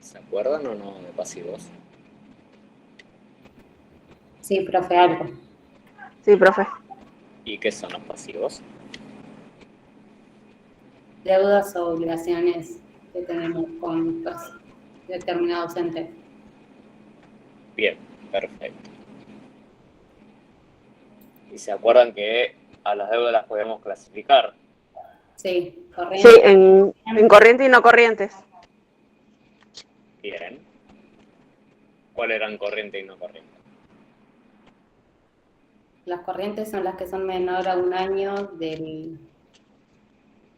¿Se acuerdan o no de pasivos? Sí, profe, algo. Sí, profe. ¿Y qué son los pasivos? Deudas o obligaciones que tenemos con determinados entes. Bien, perfecto. ¿Y se acuerdan que a las deudas las podemos clasificar? Sí, Sí, corriente. en corriente y no corrientes. Bien. ¿Cuáles eran corriente y no corriente? Las corrientes son las que son menor a un año del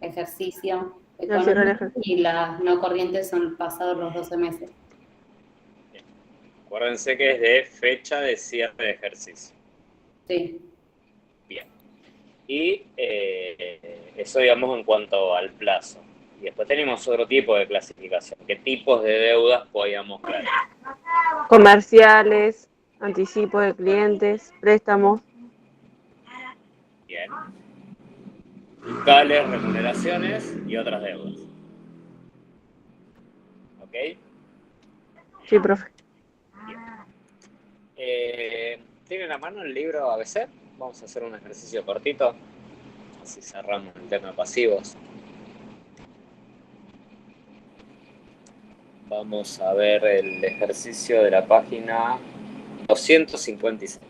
ejercicio Ya cierro el económico ejercicio. y las no corrientes son pasados los 12 meses. Bien. Acuérdense que es de fecha de cierre de ejercicio. Sí, Bien. Y eso, digamos, en cuanto al plazo. Y después tenemos otro tipo de clasificación. ¿Qué tipos de deudas podíamos clasificar? Comerciales, anticipo de clientes, préstamos. Bien. Fiscales, remuneraciones y otras deudas. ¿Ok? Sí, profe. ¿Tienen a mano el libro ABC? Vamos a hacer un ejercicio cortito. Así cerramos el tema de pasivos. Vamos a ver el ejercicio de la página 256.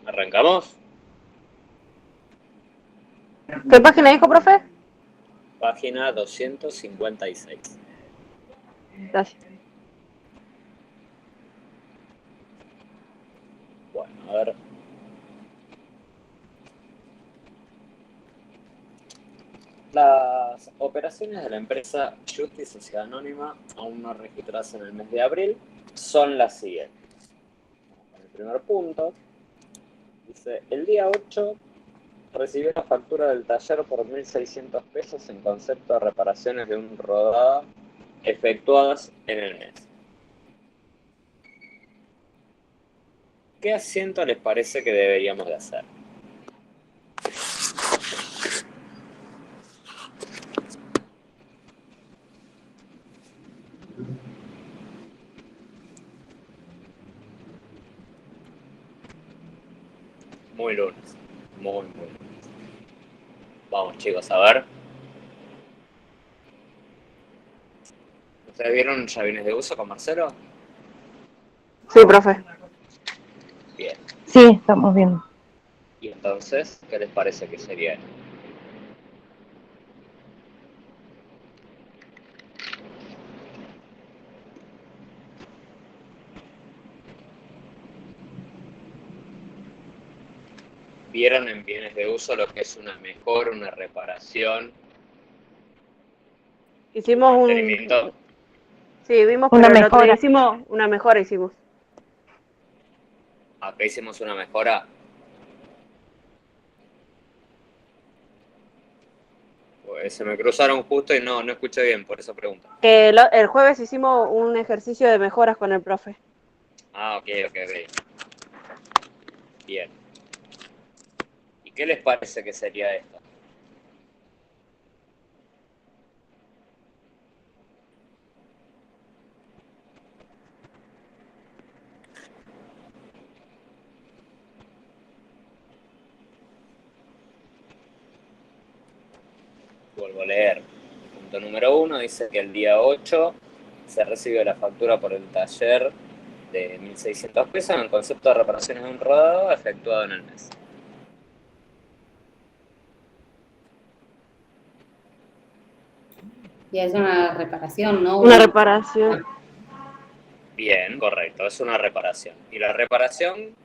¿Arrancamos? ¿Qué página dijo, profe? Página 256. Gracias. Bueno, a ver. Las operaciones de la empresa Justi Sociedad Anónima, aún no registradas en el mes de abril, son las siguientes. Vamos con el primer punto. Dice, el día 8 recibió la factura del taller por 1.600 pesos en concepto de reparaciones de un rodada efectuadas en el mes. ¿Qué asiento les parece que deberíamos de hacer? Muy lunes. Muy lunes. Vamos, chicos, a ver. ¿Ustedes vieron llavines de uso con Marcelo? Sí, profe. Bien. Sí, estamos viendo. Y entonces, ¿qué les parece que sería? ¿Vieron en bienes de uso lo que es una mejora, una reparación, Hicimos un... mantenimiento? Sí, vimos, Una pero el otro día mejora. hicimos una mejora, hicimos. Acá hicimos una mejora. Pues se me cruzaron justo y no escuché bien, por eso pregunto. Que el jueves hicimos un ejercicio de mejoras con el profe. Ah, ok. Bien. ¿Y qué les parece que sería esto? Vuelvo a leer. Punto número 1 dice que el día 8 se recibió la factura por el taller de 1.600 pesos en el concepto de reparaciones de un rodado efectuado en el mes. y es una reparación, ¿no? Una reparación. Bien, correcto, es una reparación. Y la reparación,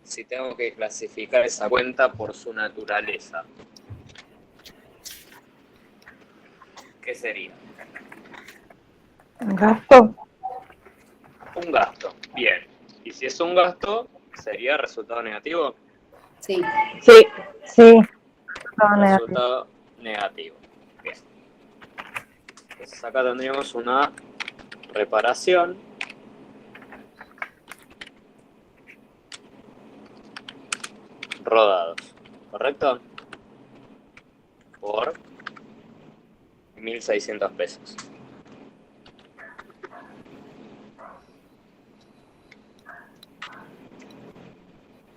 si tengo que clasificar esa cuenta por su naturaleza, ¿qué sería? ¿Un gasto? Un gasto. Bien. Y si es un gasto, ¿sería resultado negativo? Sí. Sí. Sí. Todo negativo. Resultado negativo. Bien. Entonces acá tendríamos una reparación. Rodados. ¿Correcto? Por 1.600 pesos.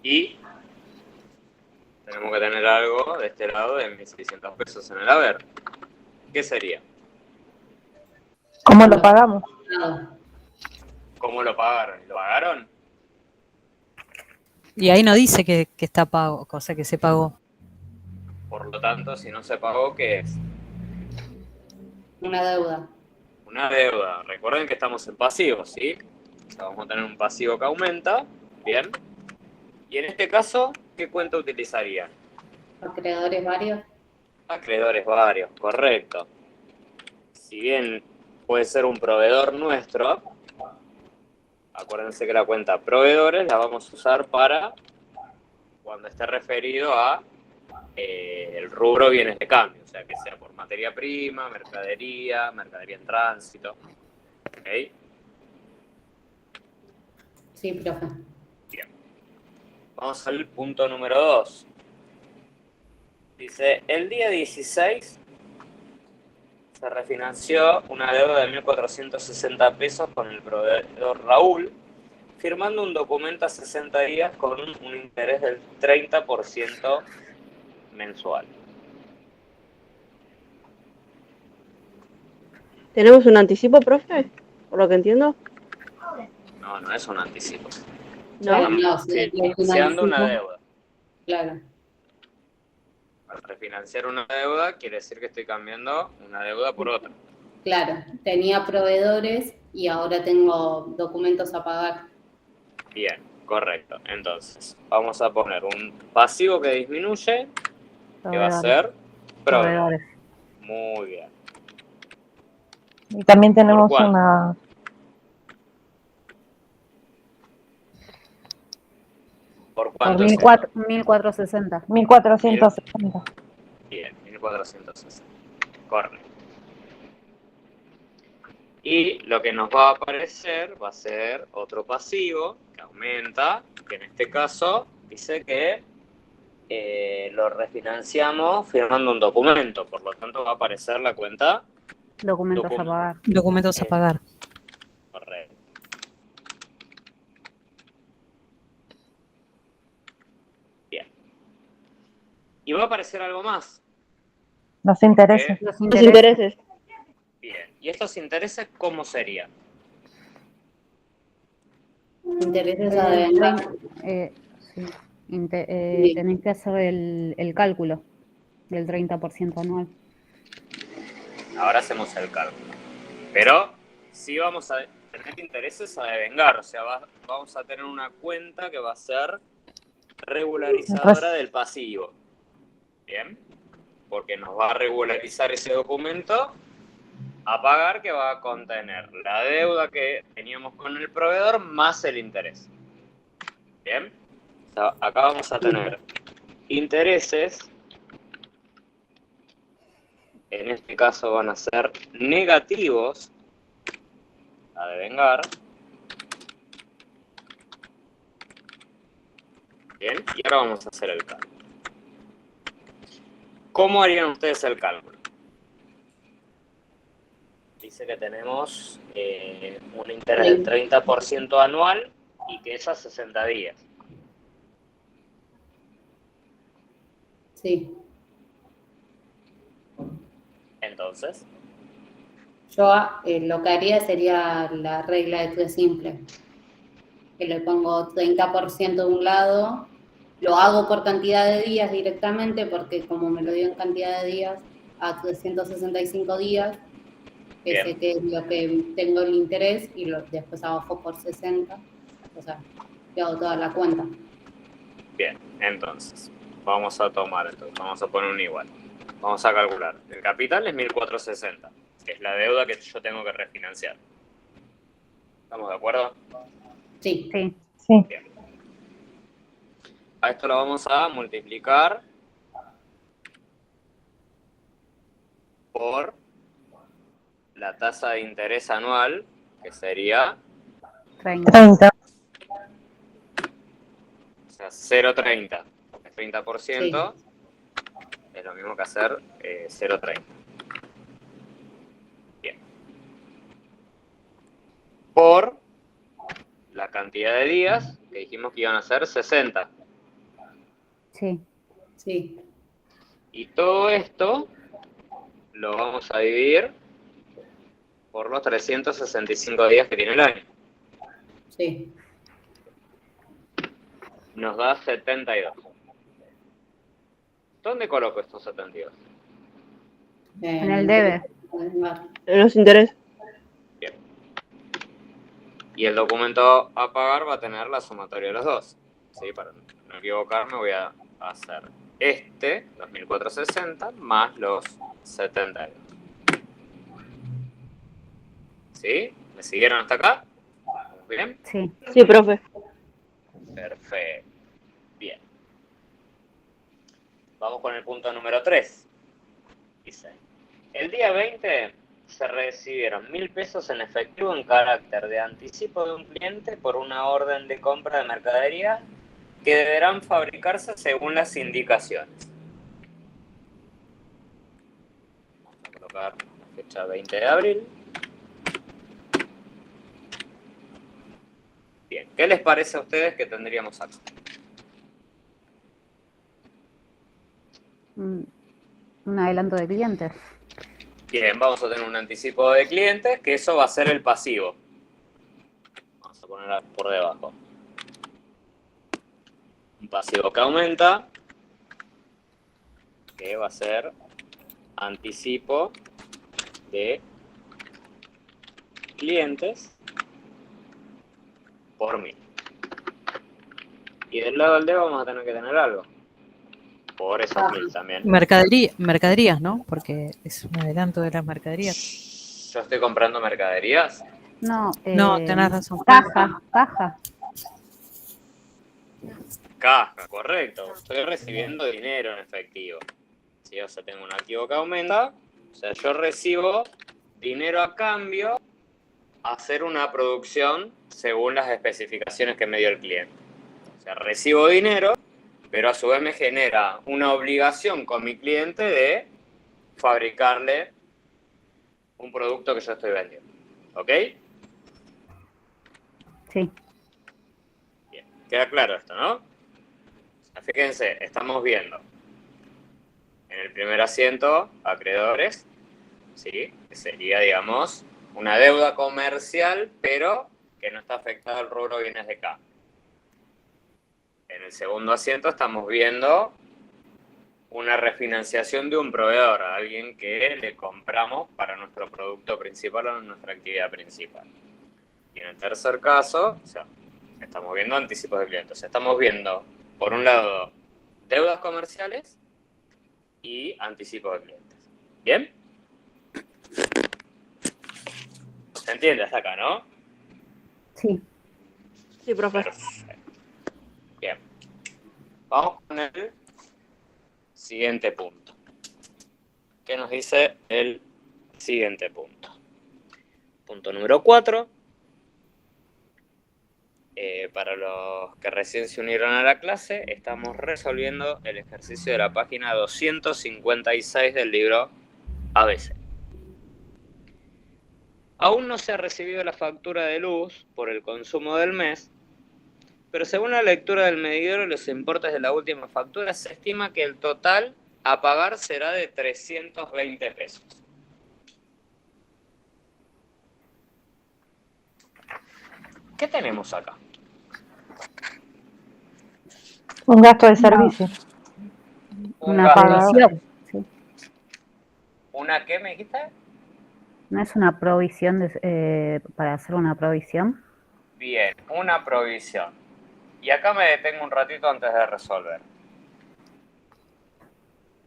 Y tenemos que tener algo de este lado de 1.600 pesos en el haber. ¿Qué sería? ¿Cómo lo pagamos? Nada. ¿Cómo lo pagaron? ¿Lo pagaron? Y ahí no dice que está pago, o sea, que se pagó. Por lo tanto, si no se pagó, ¿qué es? Una deuda. Una deuda. Recuerden que estamos en pasivos, ¿sí? O sea, vamos a tener un pasivo que aumenta. Bien. Y en este caso, ¿qué cuenta utilizarían? Acreedores varios. Acreedores varios, correcto. Si bien puede ser un proveedor nuestro, acuérdense que la cuenta proveedores la vamos a usar para cuando esté referido a el rubro bienes de cambio, o sea, que sea por materia prima, mercadería en tránsito. ¿Ok? Sí, profe. Bien. Vamos al punto número 2. Dice, el día 16 se refinanció una deuda de 1.460 pesos con el proveedor Raúl, firmando un documento a 60 días con un interés del 30% mensual. ¿Tenemos un anticipo, profe? Por lo que entiendo. No, no es un anticipo. ¿No? No, sí, Financiando una deuda. Claro. Al refinanciar una deuda quiere decir que estoy cambiando una deuda por otra. Claro. Tenía proveedores y ahora tengo documentos a pagar. Bien, correcto. Entonces, vamos a poner un pasivo que disminuye, que va a ser proveedor. Proveedores. Muy bien. Y también tenemos ¿Por cuánto? una... ¿Por Por cuánto? 1460. 1460. Bien, 1.460. Correcto. Y lo que nos va a aparecer va a ser otro pasivo que aumenta, que en este caso dice que lo refinanciamos firmando un documento, por lo tanto va a aparecer la cuenta Documentos a pagar. Documentos a pagar. Correcto. Bien. Y va a aparecer algo más. Los intereses. ¿Qué? Los Los intereses. Bien. ¿Y estos intereses cómo serían? Intereses a devengar. Sí. Sí. Tenés que hacer el cálculo del 30% anual. Ahora hacemos el cálculo. Pero sí vamos a tener intereses a devengar, o sea, vamos a tener una cuenta que va a ser regularizadora del pasivo. Bien, porque nos va a regularizar ese documento a pagar, que va a contener la deuda que teníamos con el proveedor más el interés. Bien, o sea, acá vamos a tener intereses, en este caso van a ser negativos a devengar. Bien, y ahora vamos a hacer el cálculo. ¿Cómo harían ustedes el cálculo? Dice que tenemos un interés del 30% anual y que es a 60 días. Sí. Entonces, Yo lo que haría sería la regla de tres simple. Que le pongo 30% de un lado, lo hago por cantidad de días directamente, porque como me lo dio en cantidad de días, a 365 días, que bien, sé que es lo que tengo el interés, y después abajo por 60, o sea, yo hago toda la cuenta. bien. Entonces, vamos a poner un igual. Vamos a calcular. El capital es 1.460. que es la deuda que yo tengo que refinanciar. ¿Estamos de acuerdo? Sí. Sí. Sí. Bien. A esto lo vamos a multiplicar por la tasa de interés anual, que sería 30. 30. o sea, 0,30. El 30% es lo mismo que hacer 0,30. Bien. Por la cantidad de días, que dijimos que iban a ser 60. Sí. Sí. Y todo esto lo vamos a dividir por los 365 días que tiene el año. Sí. Nos da 72. ¿Dónde coloco estos 72? En el debe. En los intereses. Bien. Y el documento a pagar va a tener la sumatoria de los dos. ¿Sí? Para no equivocarme voy a hacer 2.460 más los 72. ¿Sí? ¿Me siguieron hasta acá? ¿Estamos bien? Sí. Sí, profe. Perfecto. Bien. Vamos con el punto número 3. Dice, el día 20 se recibieron 1.000 pesos en efectivo en carácter de anticipo de un cliente por una orden de compra de mercadería que deberán fabricarse según las indicaciones. Vamos a colocar la fecha 20 de abril. Bien, ¿qué les parece a ustedes que tendríamos acá? Un adelanto de clientes. Bien, vamos a tener un anticipo de clientes, que eso va a ser el pasivo. Vamos a ponerla por debajo. Un pasivo que aumenta, que va a ser anticipo de clientes por 1.000. Y del lado del D vamos a tener que tener algo. Por esos 1.000 también. Mercaderías, ¿no? Porque es un adelanto de las mercaderías. Yo estoy comprando mercaderías. No, No, tenés razón. caja. Caja, correcto. Estoy recibiendo dinero en efectivo. ¿Sí? O sea, tengo un activo que aumenta. O sea, yo recibo dinero a cambio a hacer una producción según las especificaciones que me dio el cliente. O sea, recibo dinero, pero a su vez me genera una obligación con mi cliente de fabricarle un producto que yo estoy vendiendo. ¿Ok? Sí. Bien. Queda claro esto, ¿no? O sea, fíjense, estamos viendo en el primer asiento acreedores, ¿sí? Que sería, digamos, una deuda comercial, pero que no está afectada al rubro bienes de cambio. En el segundo asiento estamos viendo una refinanciación de un proveedor, a alguien que le compramos para nuestro producto principal o nuestra actividad principal. Y en el tercer caso, o sea, estamos viendo anticipos de clientes. O sea, estamos viendo, por un lado, deudas comerciales y anticipos de clientes. ¿Bien? ¿Se entiende hasta acá, no? Sí. Sí, profe. Perfecto. Bien. Vamos con el siguiente punto. ¿Qué nos dice el siguiente punto? Punto número 4. Para los que recién se unieron a la clase, estamos resolviendo el ejercicio de la página 256 del libro ABC. Aún no se ha recibido la factura de luz por el consumo del mes, pero según la lectura del medidor y los importes de la última factura, se estima que el total a pagar será de 320 pesos. ¿Qué tenemos acá? Un gasto de servicio. Una gasto. provisión. Sí. ¿Una qué me dijiste? ¿No es una provisión para hacer una provisión? Bien, una provisión. Y acá me detengo un ratito antes de resolver.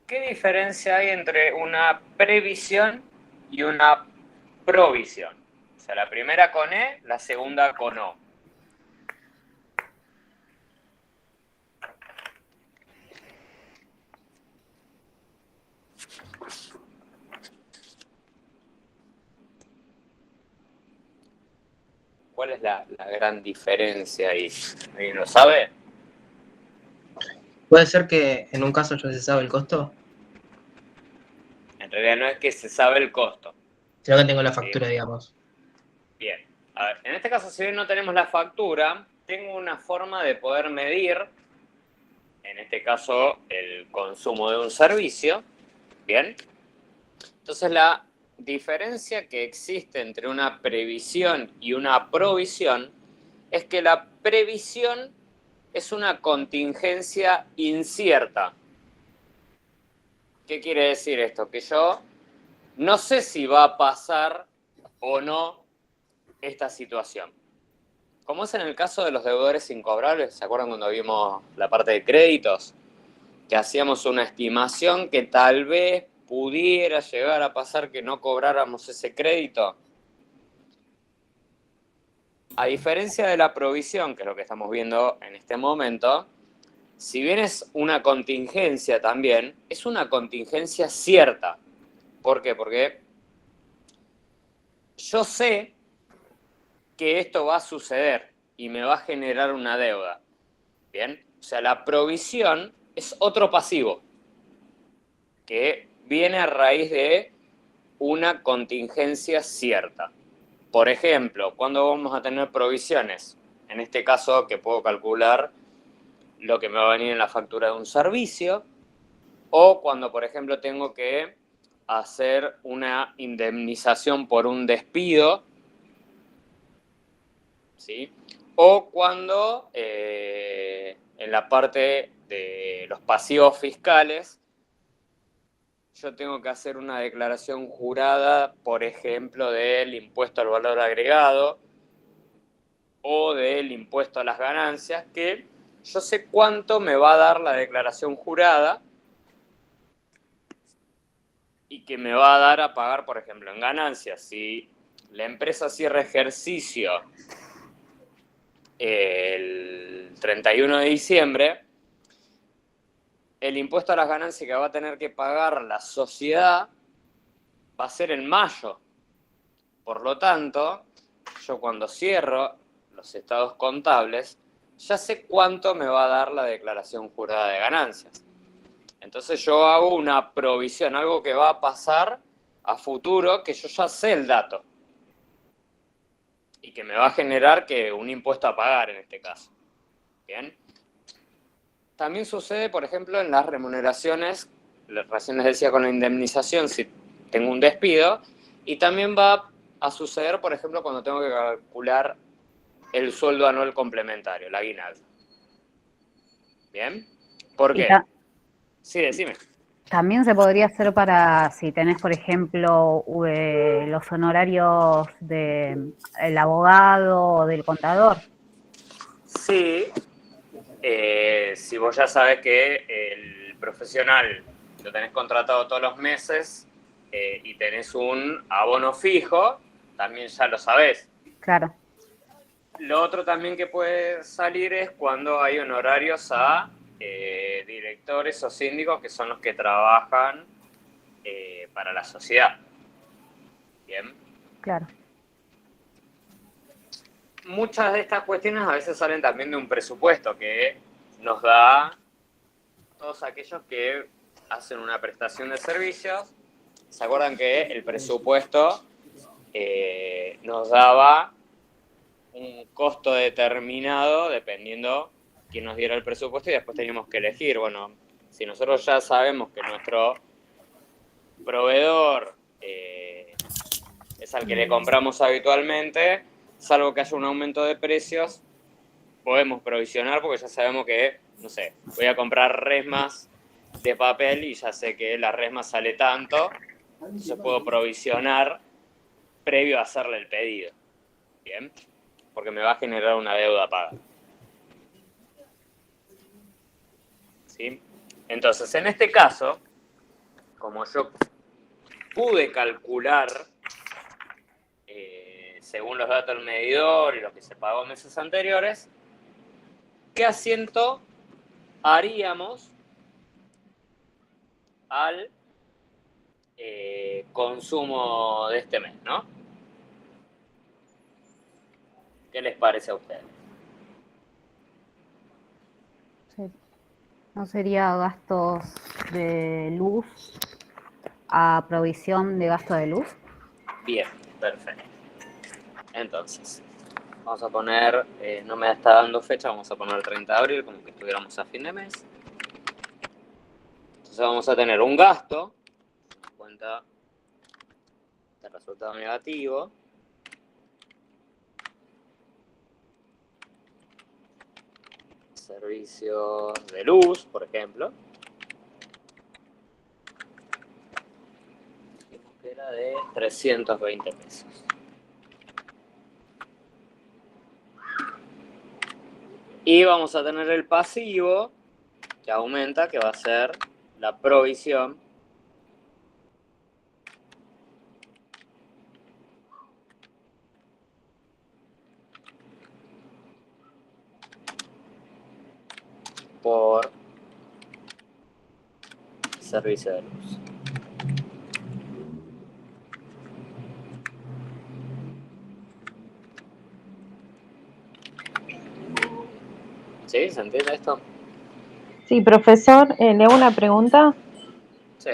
¿Qué diferencia hay entre una previsión y una provisión. O sea, la primera con E, la segunda con O. ¿Cuál es la gran diferencia ahí? ¿Alguien lo sabe? ¿Puede ser que en un caso ya se sabe el costo? En realidad no es que se sabe el costo. Sino que tengo la ¿Sí? factura, digamos. Bien. A ver, en este caso, si bien no tenemos la factura, tengo una forma de poder medir, en este caso, el consumo de un servicio. Bien. Entonces, la diferencia que existe entre una previsión y una provisión es que la previsión es una contingencia incierta. ¿Qué quiere decir esto? Que yo no sé si va a pasar o no esta situación. Como es en el caso de los deudores incobrables, ¿se acuerdan cuando vimos la parte de créditos? Que hacíamos una estimación que tal vez pudiera llegar a pasar que no cobráramos ese crédito. A diferencia de la provisión, que es lo que estamos viendo en este momento, si bien es una contingencia también, es una contingencia cierta. ¿Por qué? Porque yo sé que esto va a suceder y me va a generar una deuda. ¿Bien? O sea, la provisión es otro pasivo que viene a raíz de una contingencia cierta. Por ejemplo, ¿cuándo vamos a tener provisiones? En este caso, que puedo calcular lo que me va a venir en la factura de un servicio, o cuando, por ejemplo, tengo que hacer una indemnización por un despido, ¿sí? O cuando en la parte de los pasivos fiscales yo tengo que hacer una declaración jurada, por ejemplo, del impuesto al valor agregado o del impuesto a las ganancias, que yo sé cuánto me va a dar la declaración jurada y que me va a dar a pagar, por ejemplo, en ganancias. Si la empresa cierra ejercicio el 31 de diciembre, el impuesto a las ganancias que va a tener que pagar la sociedad va a ser en mayo. Por lo tanto, yo cuando cierro los estados contables, ya sé cuánto me va a dar la declaración jurada de ganancias. Entonces yo hago una provisión, algo que va a pasar a futuro, que yo ya sé el dato. Y que me va a generar que un impuesto a pagar en este caso. Bien. También sucede, por ejemplo, en las remuneraciones, recién les decía con la indemnización, si tengo un despido, y también va a suceder, por ejemplo, cuando tengo que calcular el sueldo anual complementario, la aguinaldo. ¿Bien? ¿Por Y qué? Sí, decime. también se podría hacer para si tenés, por ejemplo, los honorarios del abogado o del contador. Sí, si vos ya sabes que el profesional lo tenés contratado todos los meses y tenés un abono fijo, también ya lo sabés. Claro, Lo otro también que puede salir es cuando hay honorarios a directores o síndicos que son los que trabajan para la sociedad. Bien. claro. Muchas de estas cuestiones a veces salen también de un presupuesto que nos da todos aquellos que hacen una prestación de servicios. ¿Se acuerdan que el presupuesto nos daba un costo determinado dependiendo quién nos diera el presupuesto y después teníamos que elegir? Bueno, si nosotros ya sabemos que nuestro proveedor es al que le compramos habitualmente, salvo que haya un aumento de precios, podemos provisionar porque ya sabemos que, no sé, voy a comprar resmas de papel y ya sé que la resma sale tanto, entonces puedo provisionar previo a hacerle el pedido. Bien, porque me va a generar una deuda paga. ¿Sí? Entonces, en este caso, como yo pude calcular, según los datos del medidor y lo que se pagó en meses anteriores, qué asiento haríamos al consumo de este mes, ¿no? ¿Qué les parece a ustedes? ¿No sería gastos de luz a provisión de gasto de luz? Bien, perfecto. Entonces, vamos a poner, no me está dando fecha, vamos a poner el 30 de abril, como que estuviéramos a fin de mes. Entonces vamos a tener un gasto, cuenta de resultado negativo, servicios de luz, por ejemplo, que era de 320 pesos. Y vamos a tener el pasivo, que aumenta, que va a ser la provisión por servicio de luz. ¿Sí? ¿Se entiende esto? Sí, profesor, le hago una pregunta. Sí.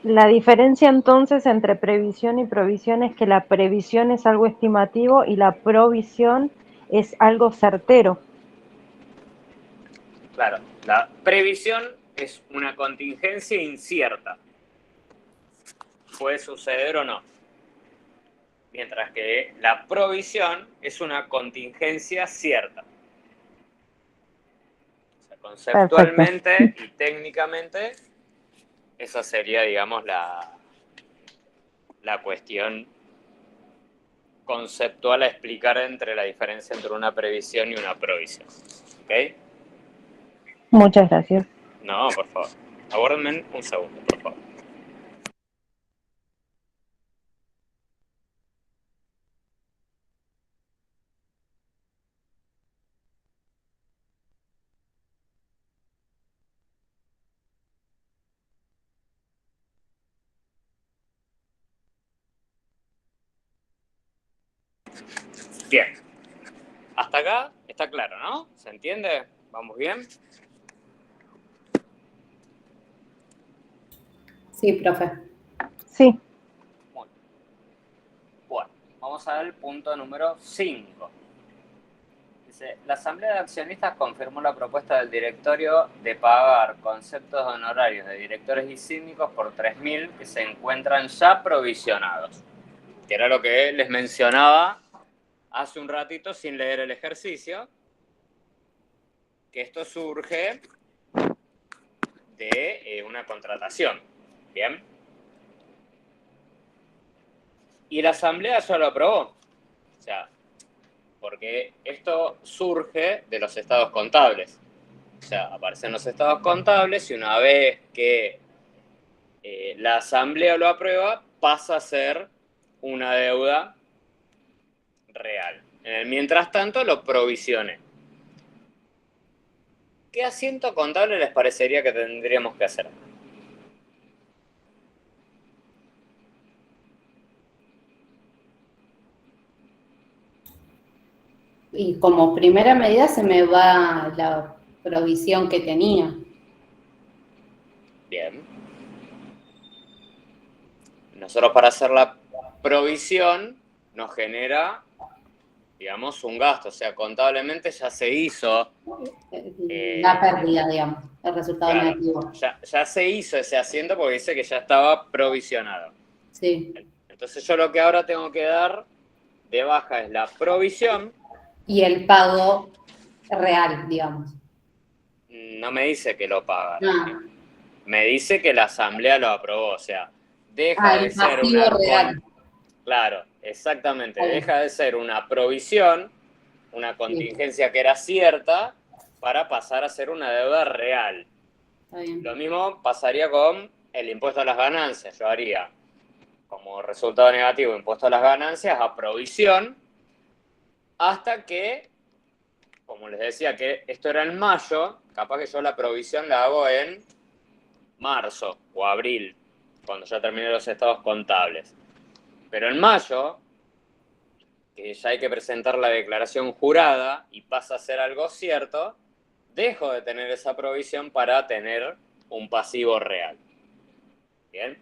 La diferencia entonces entre previsión y provisión es que la previsión es algo estimativo y la provisión es algo certero. Claro, la previsión es una contingencia incierta. Puede suceder o no. Mientras que la provisión es una contingencia cierta. O sea, conceptualmente y técnicamente, esa sería, digamos, la cuestión conceptual a explicar entre la diferencia entre una previsión y una provisión. ¿Ok? Muchas gracias. No, por favor. Aguárdenme un segundo, por favor. Bien. Hasta acá está claro, ¿no? ¿Se entiende? ¿Vamos bien? Sí, profe. Sí, Muy bien. Bueno, vamos a ver el punto número 5. Dice, la Asamblea de Accionistas confirmó la propuesta del directorio de pagar conceptos de honorarios de directores y síndicos por 3.000 que se encuentran ya provisionados. Que era lo que les mencionaba hace un ratito sin leer el ejercicio, que esto surge de una contratación. ¿Bien? Y la Asamblea ya lo aprobó. O sea, porque esto surge de los estados contables. O sea, aparecen los estados contables y una vez que la Asamblea lo aprueba, pasa a ser una deuda real. Mientras tanto, lo provisioné. ¿Qué asiento contable les parecería que tendríamos que hacer? Y como primera medida se me va la provisión que tenía. Bien. Nosotros para hacer la provisión nos genera, digamos, un gasto. O sea, contablemente ya se hizo. La pérdida, digamos, el resultado Claro, negativo. ya se hizo ese asiento porque dice que ya estaba provisionado. Sí. Entonces yo lo que ahora tengo que dar de baja es la provisión. Y el pago real, digamos. No me dice que lo paga. Ah, Me dice que la Asamblea lo aprobó. O sea, deja de el ser pasivo una... real. Claro, exactamente. Ahí. Deja de ser una provisión, una contingencia que era cierta, para pasar a ser una deuda real. Está bien. Lo mismo pasaría con el impuesto a las ganancias. Yo haría como resultado negativo impuesto a las ganancias a provisión, hasta que, como les decía que esto era en mayo, capaz que yo la provisión la hago en marzo o abril, cuando ya terminé los estados contables. Pero en mayo, que ya hay que presentar la declaración jurada y pasa a ser algo cierto, dejo de tener esa provisión para tener un pasivo real. Bien,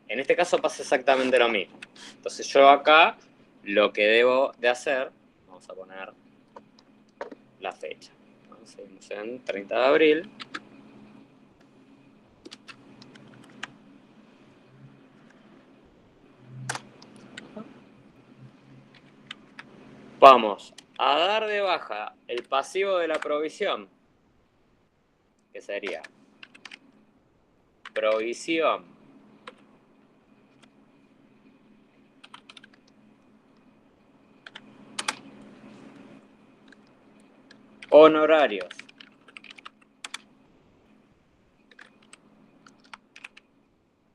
en este caso pasa exactamente lo mismo. Entonces yo acá lo que debo de hacer, vamos a poner la fecha, ¿no? Seguimos en 30 de abril. Vamos a dar de baja el pasivo de la provisión, que sería provisión honorarios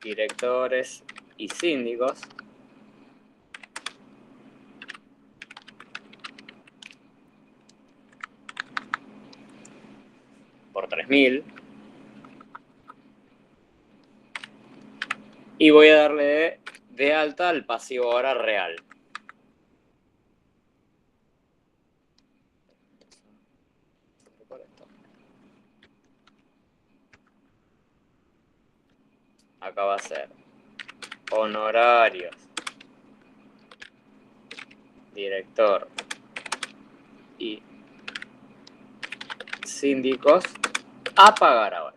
directores y síndicos por 3.000 y voy a darle de alta al pasivo ahora real. Acá va a ser honorarios director y síndicos a pagar ahora.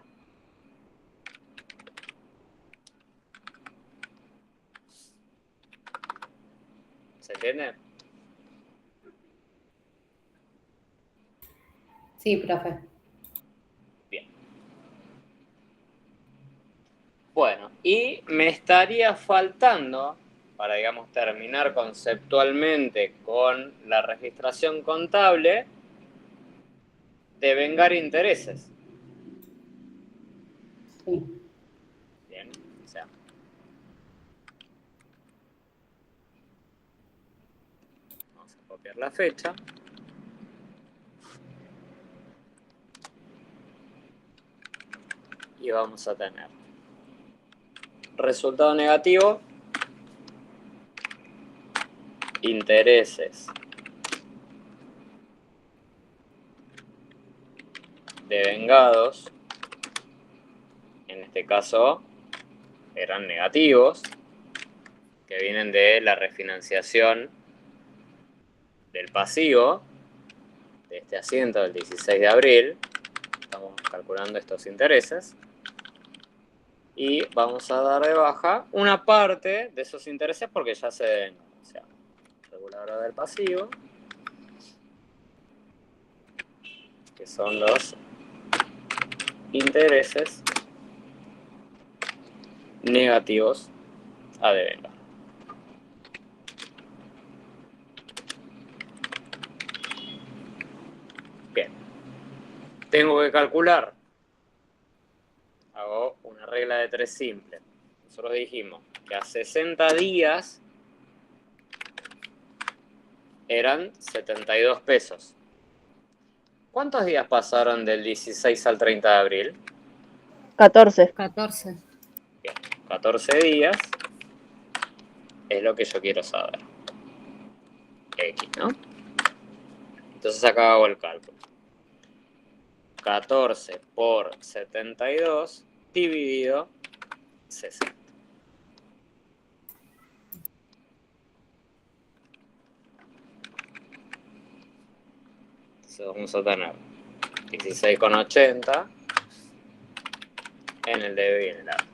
¿Se entiende? Sí, profe. Bien. Bueno, y me estaría faltando, para, digamos, terminar conceptualmente con la registración contable, devengar intereses. Sí. Bien, o sea, vamos a copiar la fecha. Y vamos a tener resultado negativo, intereses devengados, en este caso eran negativos, que vienen de la refinanciación del pasivo de este asiento del 16 de abril. Estamos calculando estos intereses. Y vamos a dar de baja una parte de esos intereses porque ya se den, o sea, reguladora del pasivo, que son los intereses negativos a devengar. Bien. Tengo que calcular. Hago una regla de 3 simple. Nosotros dijimos que a 60 días eran 72 pesos. ¿Cuántos días pasaron del 16 al 30 de abril? 14. 14. Bien, 14 días es lo que yo quiero saber. X, ¿no? Entonces acá hago el cálculo. 14 por 72 dividido 60. Entonces vamos a tener 16,80 en el debe y en el haber.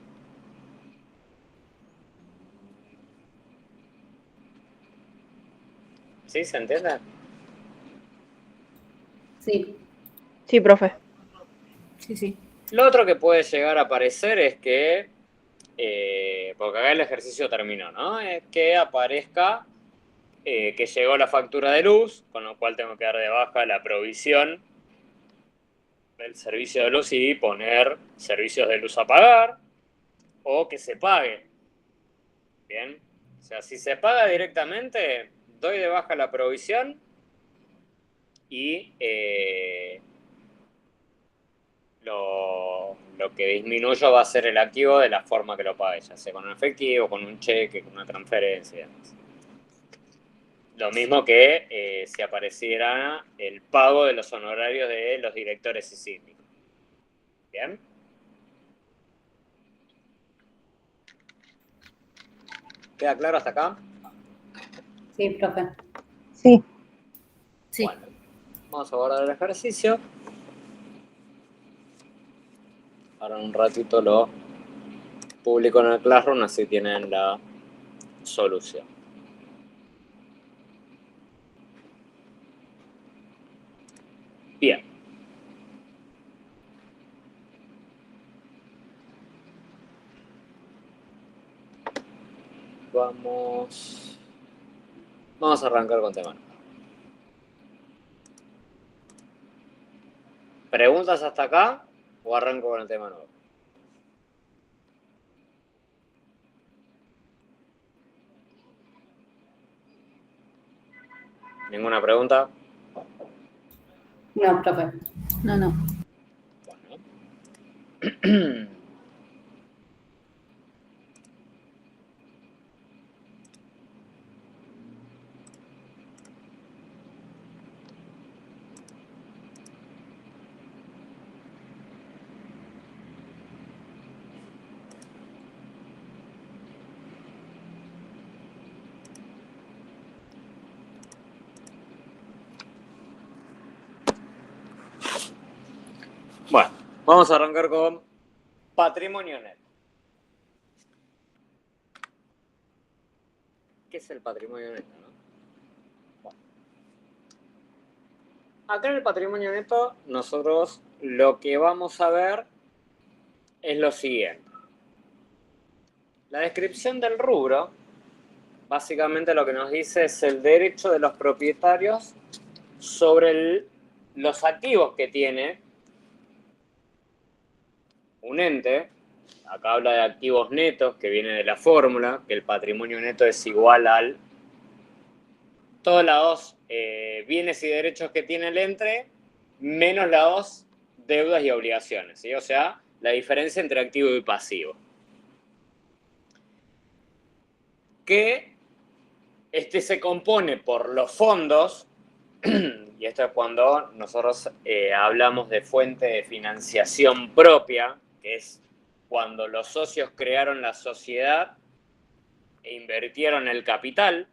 ¿Sí? ¿Se entiende? Sí. Sí, profe. Sí, sí. Lo otro que puede llegar a aparecer es que, porque acá el ejercicio terminó, ¿no? Es que aparezca que llegó la factura de luz, con lo cual tengo que dar de baja la provisión del servicio de luz y poner servicios de luz a pagar, o que se pague. Bien, O sea, si se paga directamente, doy de baja la provisión y lo que disminuyo va a ser el activo de la forma que lo pague, ya sea con un efectivo, con un cheque, con una transferencia y demás. Lo mismo que si apareciera el pago de los honorarios de los directores y síndicos. ¿Bien? ¿Queda claro hasta acá? Sí, profe. Sí. Sí. Bueno, vamos a guardar el ejercicio. Ahora en un ratito lo publico en el Classroom, así tienen la solución. Bien. Vamos a arrancar con tema. ¿Preguntas hasta acá o arranco con el tema nuevo? ¿Ninguna pregunta? No, profe. No. Bueno. Bueno, vamos a arrancar con patrimonio neto. ¿Qué es el patrimonio neto, no? Bueno. Acá en el patrimonio neto, nosotros lo que vamos a ver es lo siguiente. La descripción del rubro, básicamente lo que nos dice es el derecho de los propietarios sobre los activos que tiene un ente. Acá habla de activos netos, que viene de la fórmula, que el patrimonio neto es igual al todos los bienes y derechos que tiene el ente, menos las deudas y obligaciones, ¿sí? O sea, la diferencia entre activo y pasivo. Que se compone por los fondos, y esto es cuando nosotros hablamos de fuente de financiación propia, que es cuando los socios crearon la sociedad e invirtieron el capital,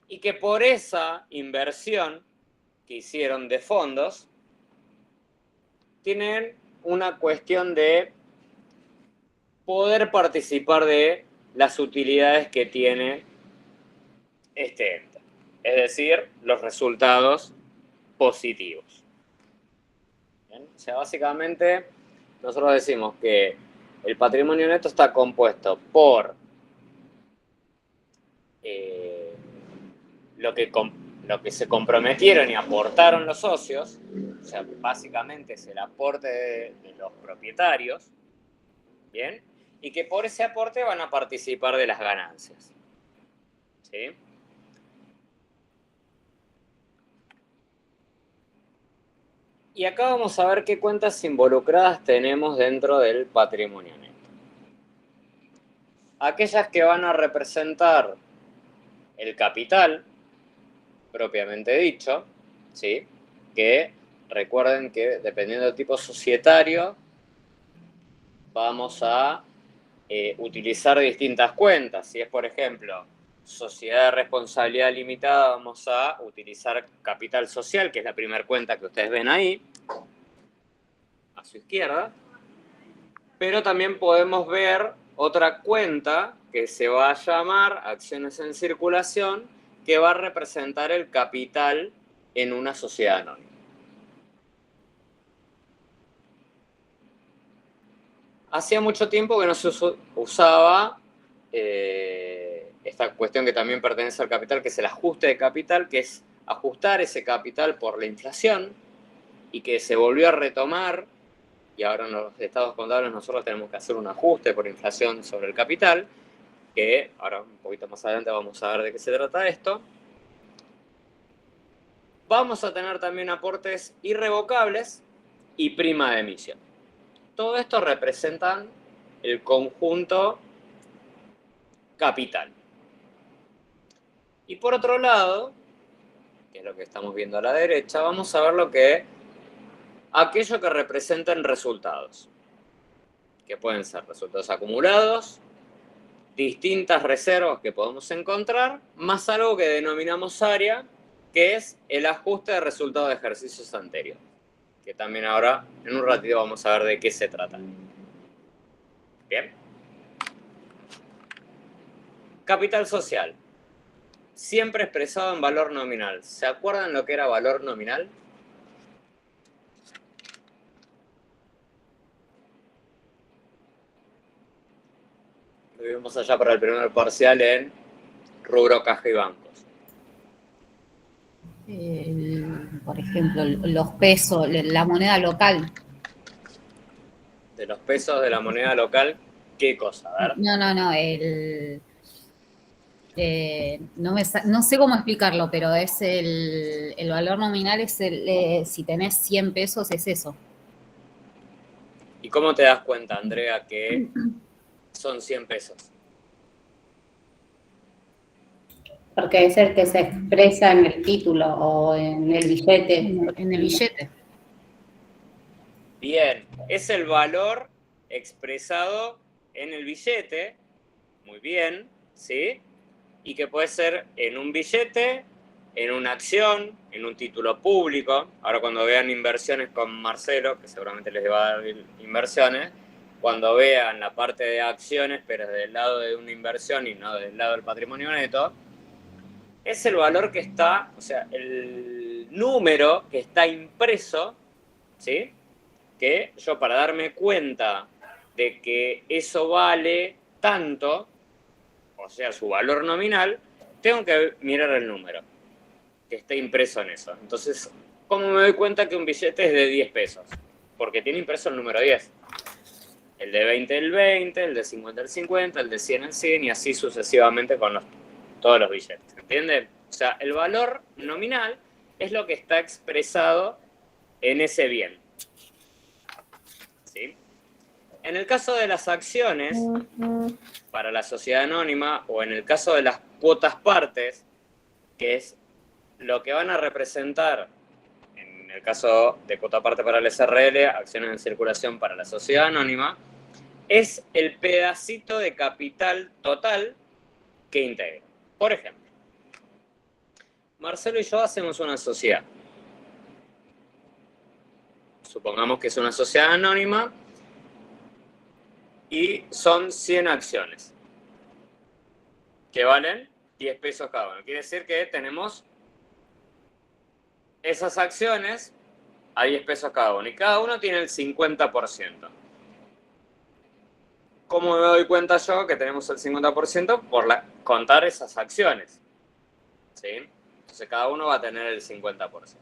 y que por esa inversión que hicieron de fondos, tienen una cuestión de poder participar de las utilidades que tiene este ente, es decir, los resultados positivos. ¿Bien? O sea, básicamente nosotros decimos que el patrimonio neto está compuesto por lo que se comprometieron y aportaron los socios, o sea, básicamente es el aporte de los propietarios, ¿bien? Y que por ese aporte van a participar de las ganancias, ¿sí? Y acá vamos a ver qué cuentas involucradas tenemos dentro del patrimonio neto. Aquellas que van a representar el capital, propiamente dicho, ¿sí? Que recuerden que dependiendo del tipo societario, vamos a utilizar distintas cuentas. Si es, por ejemplo, sociedad de responsabilidad limitada, vamos a utilizar capital social, que es la primera cuenta que ustedes ven ahí, a su izquierda. Pero también podemos ver otra cuenta que se va a llamar acciones en circulación, que va a representar el capital en una sociedad anónima. Hacía mucho tiempo que no se usaba esta cuestión que también pertenece al capital, que es el ajuste de capital, que es ajustar ese capital por la inflación, y que se volvió a retomar y ahora en los estados contables nosotros tenemos que hacer un ajuste por inflación sobre el capital, que ahora un poquito más adelante vamos a ver de qué se trata esto. Vamos a tener también aportes irrevocables y prima de emisión. Todo esto representan el conjunto capital. Y por otro lado, que es lo que estamos viendo a la derecha, vamos a ver lo que aquello que representan resultados, que pueden ser resultados acumulados, distintas reservas que podemos encontrar, más algo que denominamos área, que es el ajuste de resultados de ejercicios anteriores, que también ahora en un ratito vamos a ver de qué se trata. Bien. Capital social, siempre expresado en valor nominal. ¿Se acuerdan lo que era valor nominal? Lo vimos allá para el primer parcial en rubro caja y bancos. Por ejemplo, los pesos, la moneda local. De los pesos de la moneda local, ¿qué cosa? A ver. No, no sé cómo explicarlo, pero es el valor nominal es si tenés 100 pesos es eso. ¿Y cómo te das cuenta, Andrea, que son 100 pesos? Porque es el que se expresa en el título o en el billete. En el billete. Bien, es el valor expresado en el billete, muy bien, ¿sí? Y que puede ser en un billete, en una acción, en un título público. Ahora cuando vean inversiones con Marcelo, que seguramente les va a dar inversiones, cuando vean la parte de acciones, pero del lado de una inversión y no del lado del patrimonio neto, es el valor que está, o sea, el número que está impreso, ¿sí? Que yo para darme cuenta de que eso vale tanto, o sea, su valor nominal, tengo que mirar el número que esté impreso en eso. Entonces, ¿cómo me doy cuenta que un billete es de 10 pesos? Porque tiene impreso el número 10. El de 20 el 20, el de 50 el 50, el de 100 el 100 y así sucesivamente con todos los billetes. ¿Entienden? O sea, el valor nominal es lo que está expresado en ese bien. ¿Sí? En el caso de las acciones, para la sociedad anónima, o en el caso de las cuotas partes, que es lo que van a representar, en el caso de cuota parte para el SRL, acciones en circulación para la sociedad anónima, es el pedacito de capital total que integra. Por ejemplo, Marcelo y yo hacemos una sociedad. Supongamos que es una sociedad anónima y son 100 acciones que valen 10 pesos cada uno. Quiere decir que tenemos esas acciones a 10 pesos cada uno y cada uno tiene el 50%. ¿Cómo me doy cuenta yo que tenemos el 50%? Por contar esas acciones. ¿Sí? Entonces cada uno va a tener el 50%.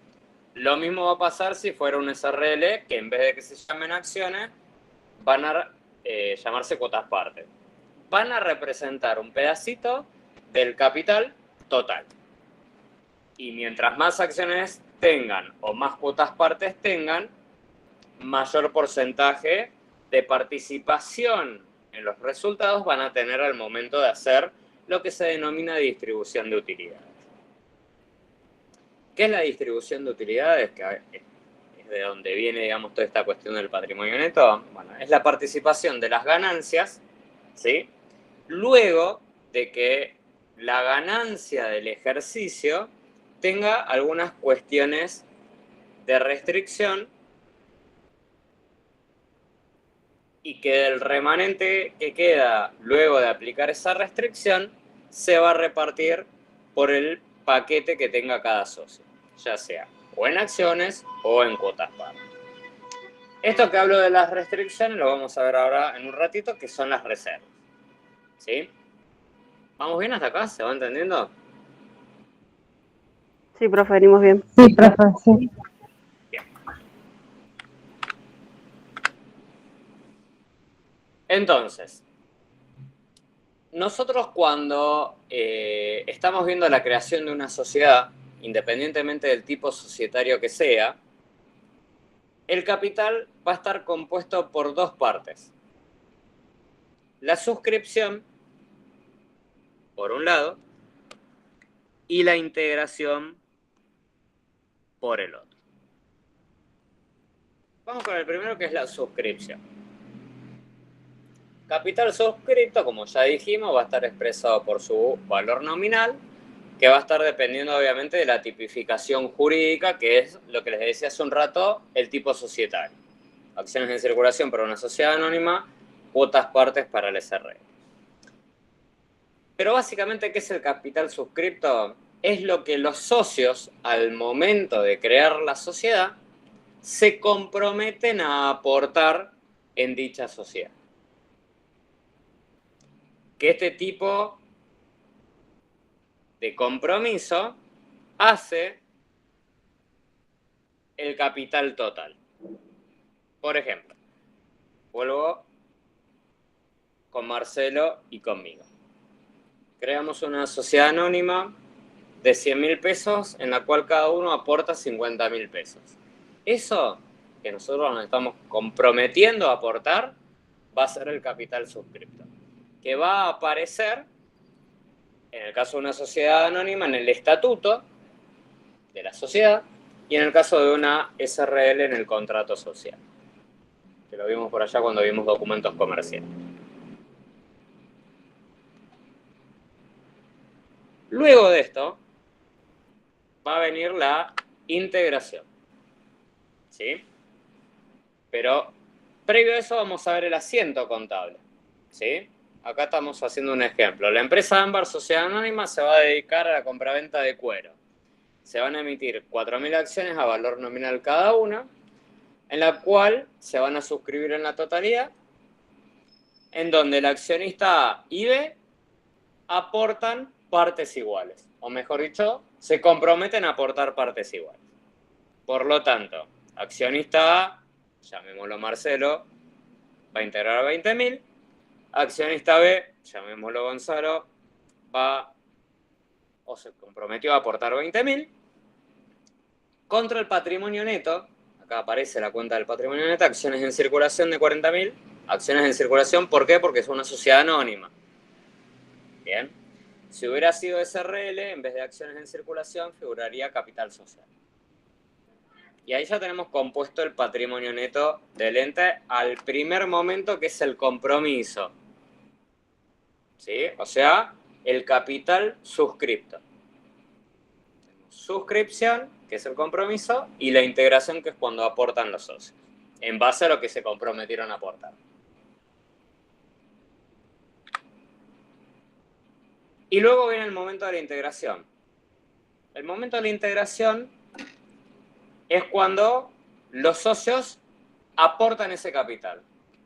Lo mismo va a pasar si fuera un SRL, que en vez de que se llamen acciones, van a llamarse cuotas partes. Van a representar un pedacito del capital total. Y mientras más acciones tengan o más cuotas partes tengan, mayor porcentaje de participación en los resultados van a tener al momento de hacer lo que se denomina distribución de utilidades. ¿Qué es la distribución de utilidades? Que es de donde viene, digamos, toda esta cuestión del patrimonio neto. Bueno, es la participación de las ganancias, ¿sí? Luego de que la ganancia del ejercicio tenga algunas cuestiones de restricción y que del remanente que queda luego de aplicar esa restricción se va a repartir por el paquete que tenga cada socio, ya sea o en acciones o en cuotas partes. Esto que hablo de las restricciones lo vamos a ver ahora en un ratito, que son las reservas. ¿Sí? ¿Vamos bien hasta acá? ¿Se va entendiendo? Sí, profe, venimos bien. Sí, profe, sí. Bien. Entonces, nosotros cuando estamos viendo la creación de una sociedad, independientemente del tipo societario que sea, el capital va a estar compuesto por dos partes. La suscripción, por un lado, y la integración por el otro. Vamos con el primero, que es la suscripción. Capital suscripto, como ya dijimos, va a estar expresado por su valor nominal, que va a estar dependiendo obviamente de la tipificación jurídica, que es lo que les decía hace un rato, el tipo societario. Acciones en circulación para una sociedad anónima, cuotas partes para el SRL. Pero básicamente, ¿qué es el capital suscripto? Es lo que los socios, al momento de crear la sociedad, se comprometen a aportar en dicha sociedad. Que este tipo de compromiso hace el capital total. Por ejemplo, vuelvo con Marcelo y conmigo. Creamos una sociedad anónima de 100.000 pesos en la cual cada uno aporta 50.000 pesos. Eso que nosotros nos estamos comprometiendo a aportar va a ser el capital suscripto, que va a aparecer, en el caso de una sociedad anónima, en el estatuto de la sociedad, y en el caso de una SRL, en el contrato social, que lo vimos por allá cuando vimos documentos comerciales. Luego de esto va a venir la integración, ¿sí? Pero previo a eso vamos a ver el asiento contable, ¿sí? Acá estamos haciendo un ejemplo. La empresa Ámbar Sociedad Anónima se va a dedicar a la compraventa de cuero. Se van a emitir 4.000 acciones a valor nominal cada una, en la cual se van a suscribir en la totalidad, en donde el accionista A y B aportan partes iguales, o mejor dicho, se comprometen a aportar partes iguales. Por lo tanto, accionista A, llamémoslo Marcelo, va a integrar 20.000, accionista B, llamémoslo Gonzalo, va o se comprometió a aportar 20.000, contra el patrimonio neto, acá aparece la cuenta del patrimonio neto, acciones en circulación de 40.000, acciones en circulación, ¿por qué? Porque es una sociedad anónima. Bien. Si hubiera sido SRL, en vez de acciones en circulación, figuraría capital social. Y ahí ya tenemos compuesto el patrimonio neto del ente al primer momento, que es el compromiso. ¿Sí? O sea, el capital suscripto. Suscripción, que es el compromiso, y la integración, que es cuando aportan los socios, en base a lo que se comprometieron a aportar. Y luego viene el momento de la integración. El momento de la integración es cuando los socios aportan ese capital.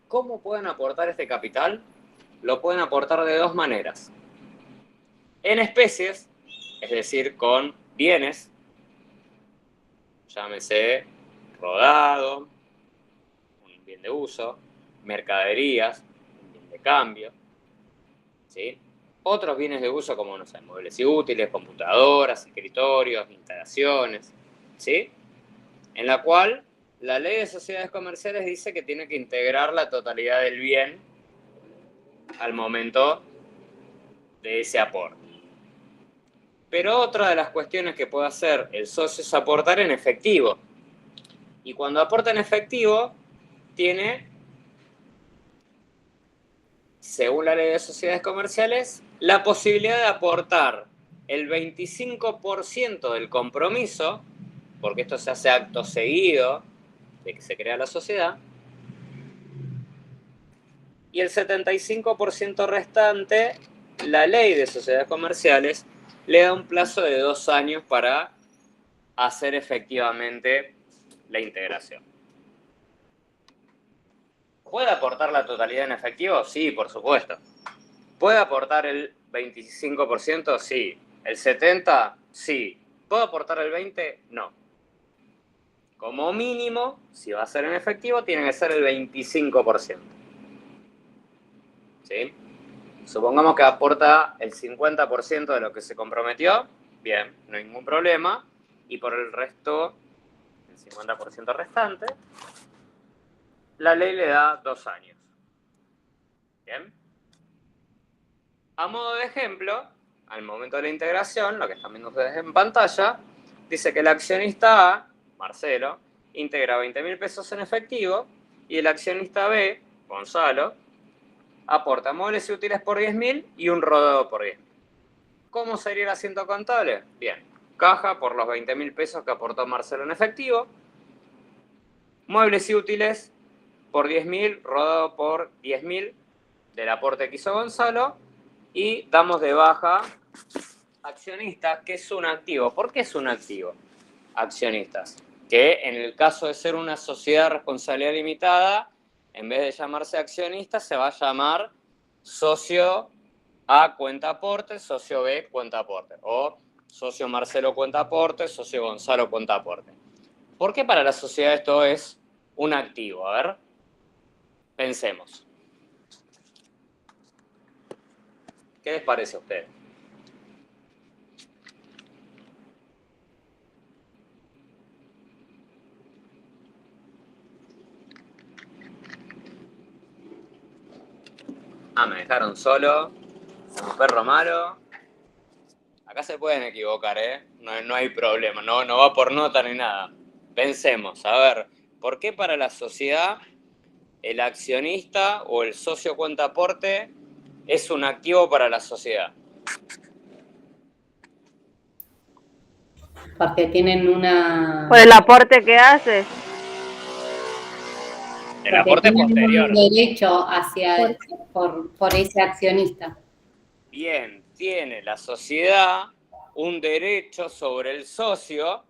¿Cómo pueden aportar este capital? Lo pueden aportar de dos maneras. En especies, es decir, con bienes, llámese rodado, un bien de uso, mercaderías, un bien de cambio, ¿sí? Otros bienes de uso como, no sé, muebles y útiles, computadoras, escritorios, instalaciones, ¿sí? En la cual la ley de sociedades comerciales dice que tiene que integrar la totalidad del bien al momento de ese aporte. Pero otra de las cuestiones que puede hacer el socio es aportar en efectivo. Y cuando aporta en efectivo, tiene, según la ley de sociedades comerciales, la posibilidad de aportar el 25% del compromiso, porque esto se hace acto seguido de que se crea la sociedad, y el 75% restante, la ley de sociedades comerciales le da un plazo de 2 años para hacer efectivamente la integración. ¿Puede aportar la totalidad en efectivo? Sí, por supuesto. ¿Puede aportar el 25%? Sí. ¿El 70%? Sí. ¿Puedo aportar el 20%? No. Como mínimo, si va a ser en efectivo, tiene que ser el 25%. ¿sí? Supongamos que aporta el 50% de lo que se comprometió, bien, no hay ningún problema, y por el resto, el 50% restante, la ley le da 2 años. Bien. A modo de ejemplo, al momento de la integración, lo que están viendo ustedes en pantalla, dice que el accionista A, Marcelo, integra 20.000 pesos en efectivo y el accionista B, Gonzalo, aporta muebles y útiles por 10.000 y un rodado por 10.000. ¿Cómo sería el asiento contable? Bien, caja por los 20.000 pesos que aportó Marcelo en efectivo, muebles y útiles por 10.000, rodado por 10.000 del aporte que hizo Gonzalo, y damos de baja accionistas, que es un activo. ¿Por qué es un activo? Accionistas, que en el caso de ser una sociedad de responsabilidad limitada, en vez de llamarse accionista, se va a llamar socio A cuenta aporte, socio B cuenta aporte, o socio Marcelo cuenta aporte, socio Gonzalo cuenta aporte. ¿Por qué para la sociedad esto es un activo? A ver, pensemos. ¿Qué les parece a ustedes? Ah, me dejaron solo, como perro malo. Acá se pueden equivocar, ¿eh? No hay problema, no va por nota ni nada. Pensemos, a ver, ¿por qué para la sociedad el accionista o el socio cuenta aporte es un activo para la sociedad? Porque tienen una... Por el aporte que hace. El aporte tienen posterior. un derecho hacia por ese accionista. Bien, tiene la sociedad un derecho sobre el socio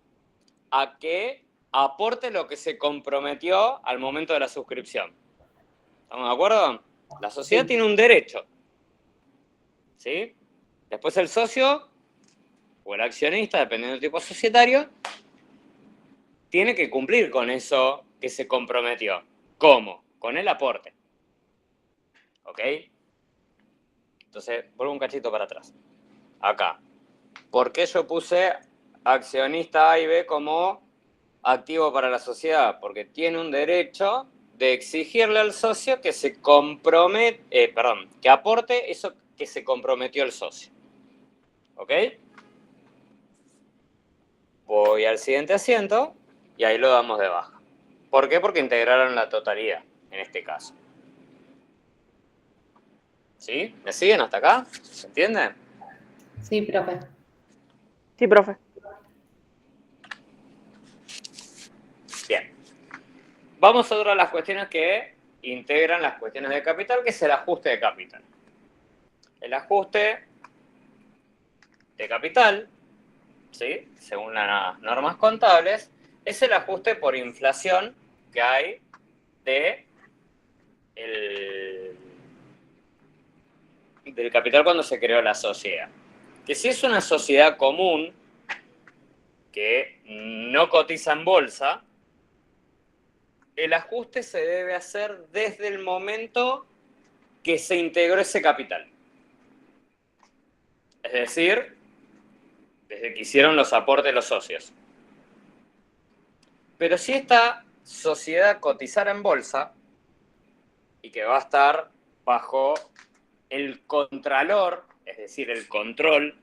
a que aporte lo que se comprometió al momento de la suscripción. ¿Estamos de acuerdo? La sociedad tiene un derecho. ¿Sí? Después el socio o el accionista, dependiendo del tipo societario, tiene que cumplir con eso que se comprometió. ¿Cómo? Con el aporte. ¿Ok? Entonces, vuelvo un cachito para atrás. Acá. ¿Por qué yo puse accionista A y B como activo para la sociedad? Porque tiene un derecho de exigirle al socio que se que aporte eso que se comprometió el socio. ¿Ok? Voy al siguiente asiento y ahí lo damos de baja. ¿Por qué? Porque integraron la totalidad, en este caso. ¿Sí? ¿Me siguen hasta acá? ¿Se entiende? Sí, profe. Sí, profe. Bien. Vamos a otra de las cuestiones que integran las cuestiones de capital, que es el ajuste de capital. El ajuste de capital, ¿sí? Según las normas contables, es el ajuste por inflación que hay del capital cuando se creó la sociedad. Que si es una sociedad común que no cotiza en bolsa, el ajuste se debe hacer desde el momento que se integró ese capital. Es decir, desde que hicieron los aportes los socios. Pero si esta sociedad cotizara en bolsa y que va a estar bajo el contralor, es decir, el control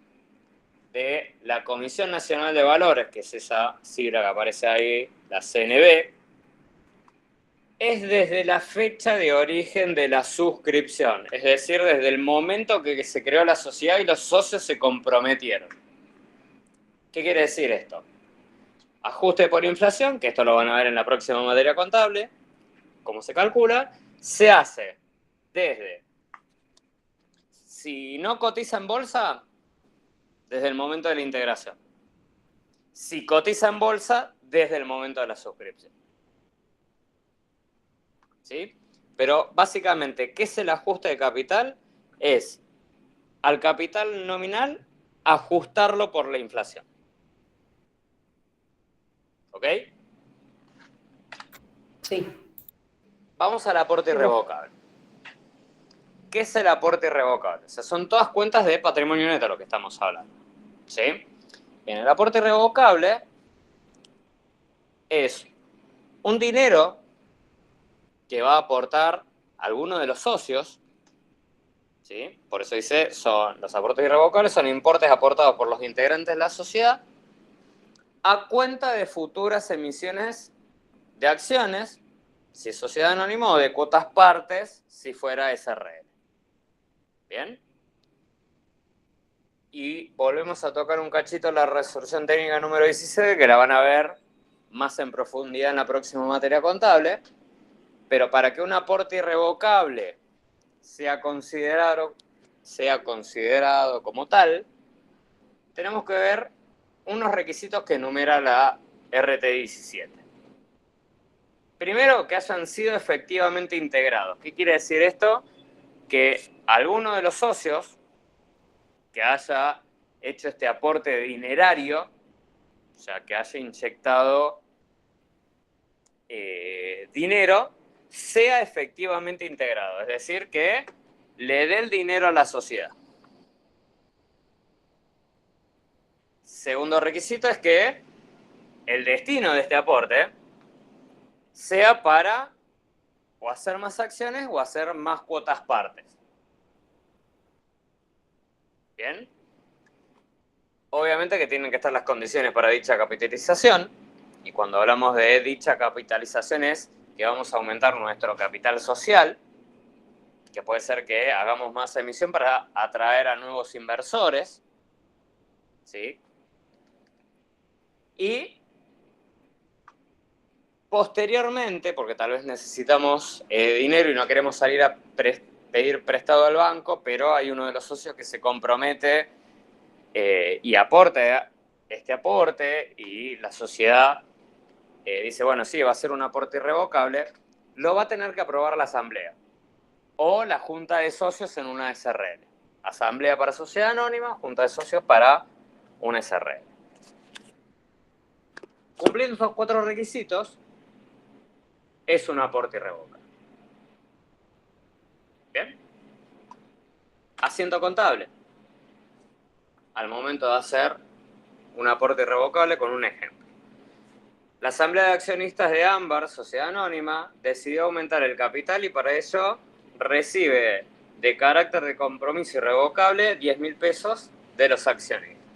de la Comisión Nacional de Valores, que es esa sigla que aparece ahí, la CNV, es desde la fecha de origen de la suscripción, es decir, desde el momento que se creó la sociedad y los socios se comprometieron. ¿Qué quiere decir esto? Ajuste por inflación, que esto lo van a ver en la próxima materia contable, cómo se calcula, se hace desde, si no cotiza en bolsa, desde el momento de la integración. Si cotiza en bolsa, desde el momento de la suscripción. ¿Sí? Pero básicamente, ¿qué es el ajuste de capital? Es al capital nominal ajustarlo por la inflación. ¿Ok? Sí. Vamos al aporte irrevocable. ¿qué es el aporte irrevocable? O sea, son todas cuentas de patrimonio neto lo que estamos hablando. ¿Sí? Bien, el aporte irrevocable es un dinero que va a aportar alguno de los socios, ¿sí? Por eso dice, los aportes irrevocables son importes aportados por los integrantes de la sociedad a cuenta de futuras emisiones de acciones, si es sociedad anónima, o de cuotas partes, si fuera SRL. ¿Bien? Y volvemos a tocar un cachito la resolución técnica número 16, que la van a ver más en profundidad en la próxima materia contable, pero para que un aporte irrevocable sea considerado como tal, tenemos que ver unos requisitos que enumera la RT 17. Primero, que hayan sido efectivamente integrados. ¿Qué quiere decir esto? Que alguno de los socios que haya hecho este aporte dinerario, o sea, que haya inyectado dinero, sea efectivamente integrado. Es decir, que le dé el dinero a la sociedad. Segundo requisito es que el destino de este aporte sea para o hacer más acciones o hacer más cuotas partes. ¿Bien? Obviamente que tienen que estar las condiciones para dicha capitalización, y cuando hablamos de dicha capitalización es que vamos a aumentar nuestro capital social, que puede ser que hagamos más emisión para atraer a nuevos inversores, ¿sí? Y posteriormente, porque tal vez necesitamos dinero y no queremos salir a pedir prestado al banco, pero hay uno de los socios que se compromete y aporta este aporte, y la sociedad dice, bueno, sí, va a ser un aporte irrevocable, lo va a tener que aprobar la asamblea o la junta de socios en una SRL. Asamblea para sociedad anónima, junta de socios para una SRL. Cumpliendo esos 4 requisitos, es un aporte irrevocable. ¿Bien? Asiento contable. Al momento de hacer un aporte irrevocable con un ejemplo. La Asamblea de Accionistas de Ámbar, Sociedad Anónima, decidió aumentar el capital y para ello recibe de carácter de compromiso irrevocable 10.000 pesos de los accionistas.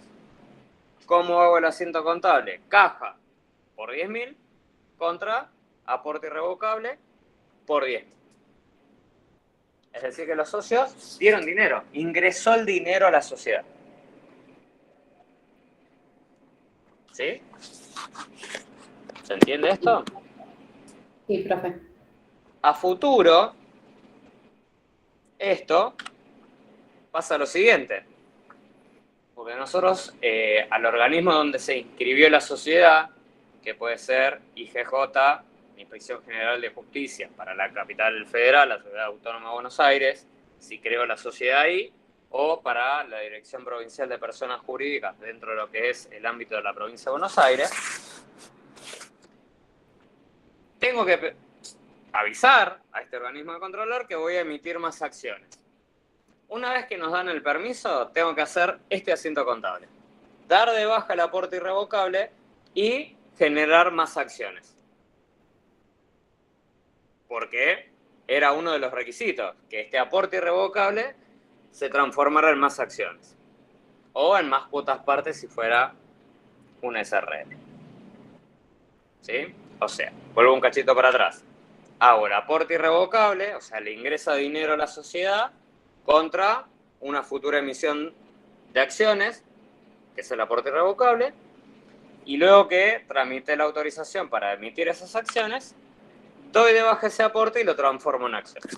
¿Cómo hago el asiento contable? Caja por 10.000 contra aporte irrevocable por 10.000. Es decir, que los socios dieron dinero, ingresó el dinero a la sociedad. ¿Sí? ¿Se entiende esto? Sí, profe. A futuro, esto pasa lo siguiente. Porque nosotros, al organismo donde se inscribió la sociedad, que puede ser IGJ, Inspección General de Justicia, para la capital federal, la Ciudad Autónoma de Buenos Aires, si creo la sociedad ahí, o para la Dirección Provincial de Personas Jurídicas dentro de lo que es el ámbito de la provincia de Buenos Aires, tengo que avisar a este organismo de controlador que voy a emitir más acciones. Una vez que nos dan el permiso, tengo que hacer este asiento contable. Dar de baja el aporte irrevocable y generar más acciones. Porque era uno de los requisitos, que este aporte irrevocable se transformara en más acciones. O en más cuotas partes si fuera una SRL. ¿Sí? O sea, vuelvo un cachito para atrás. Hago el aporte irrevocable, o sea, le ingresa dinero a la sociedad contra una futura emisión de acciones, que es el aporte irrevocable, y luego que tramite la autorización para emitir esas acciones, doy de baja ese aporte y lo transformo en acciones.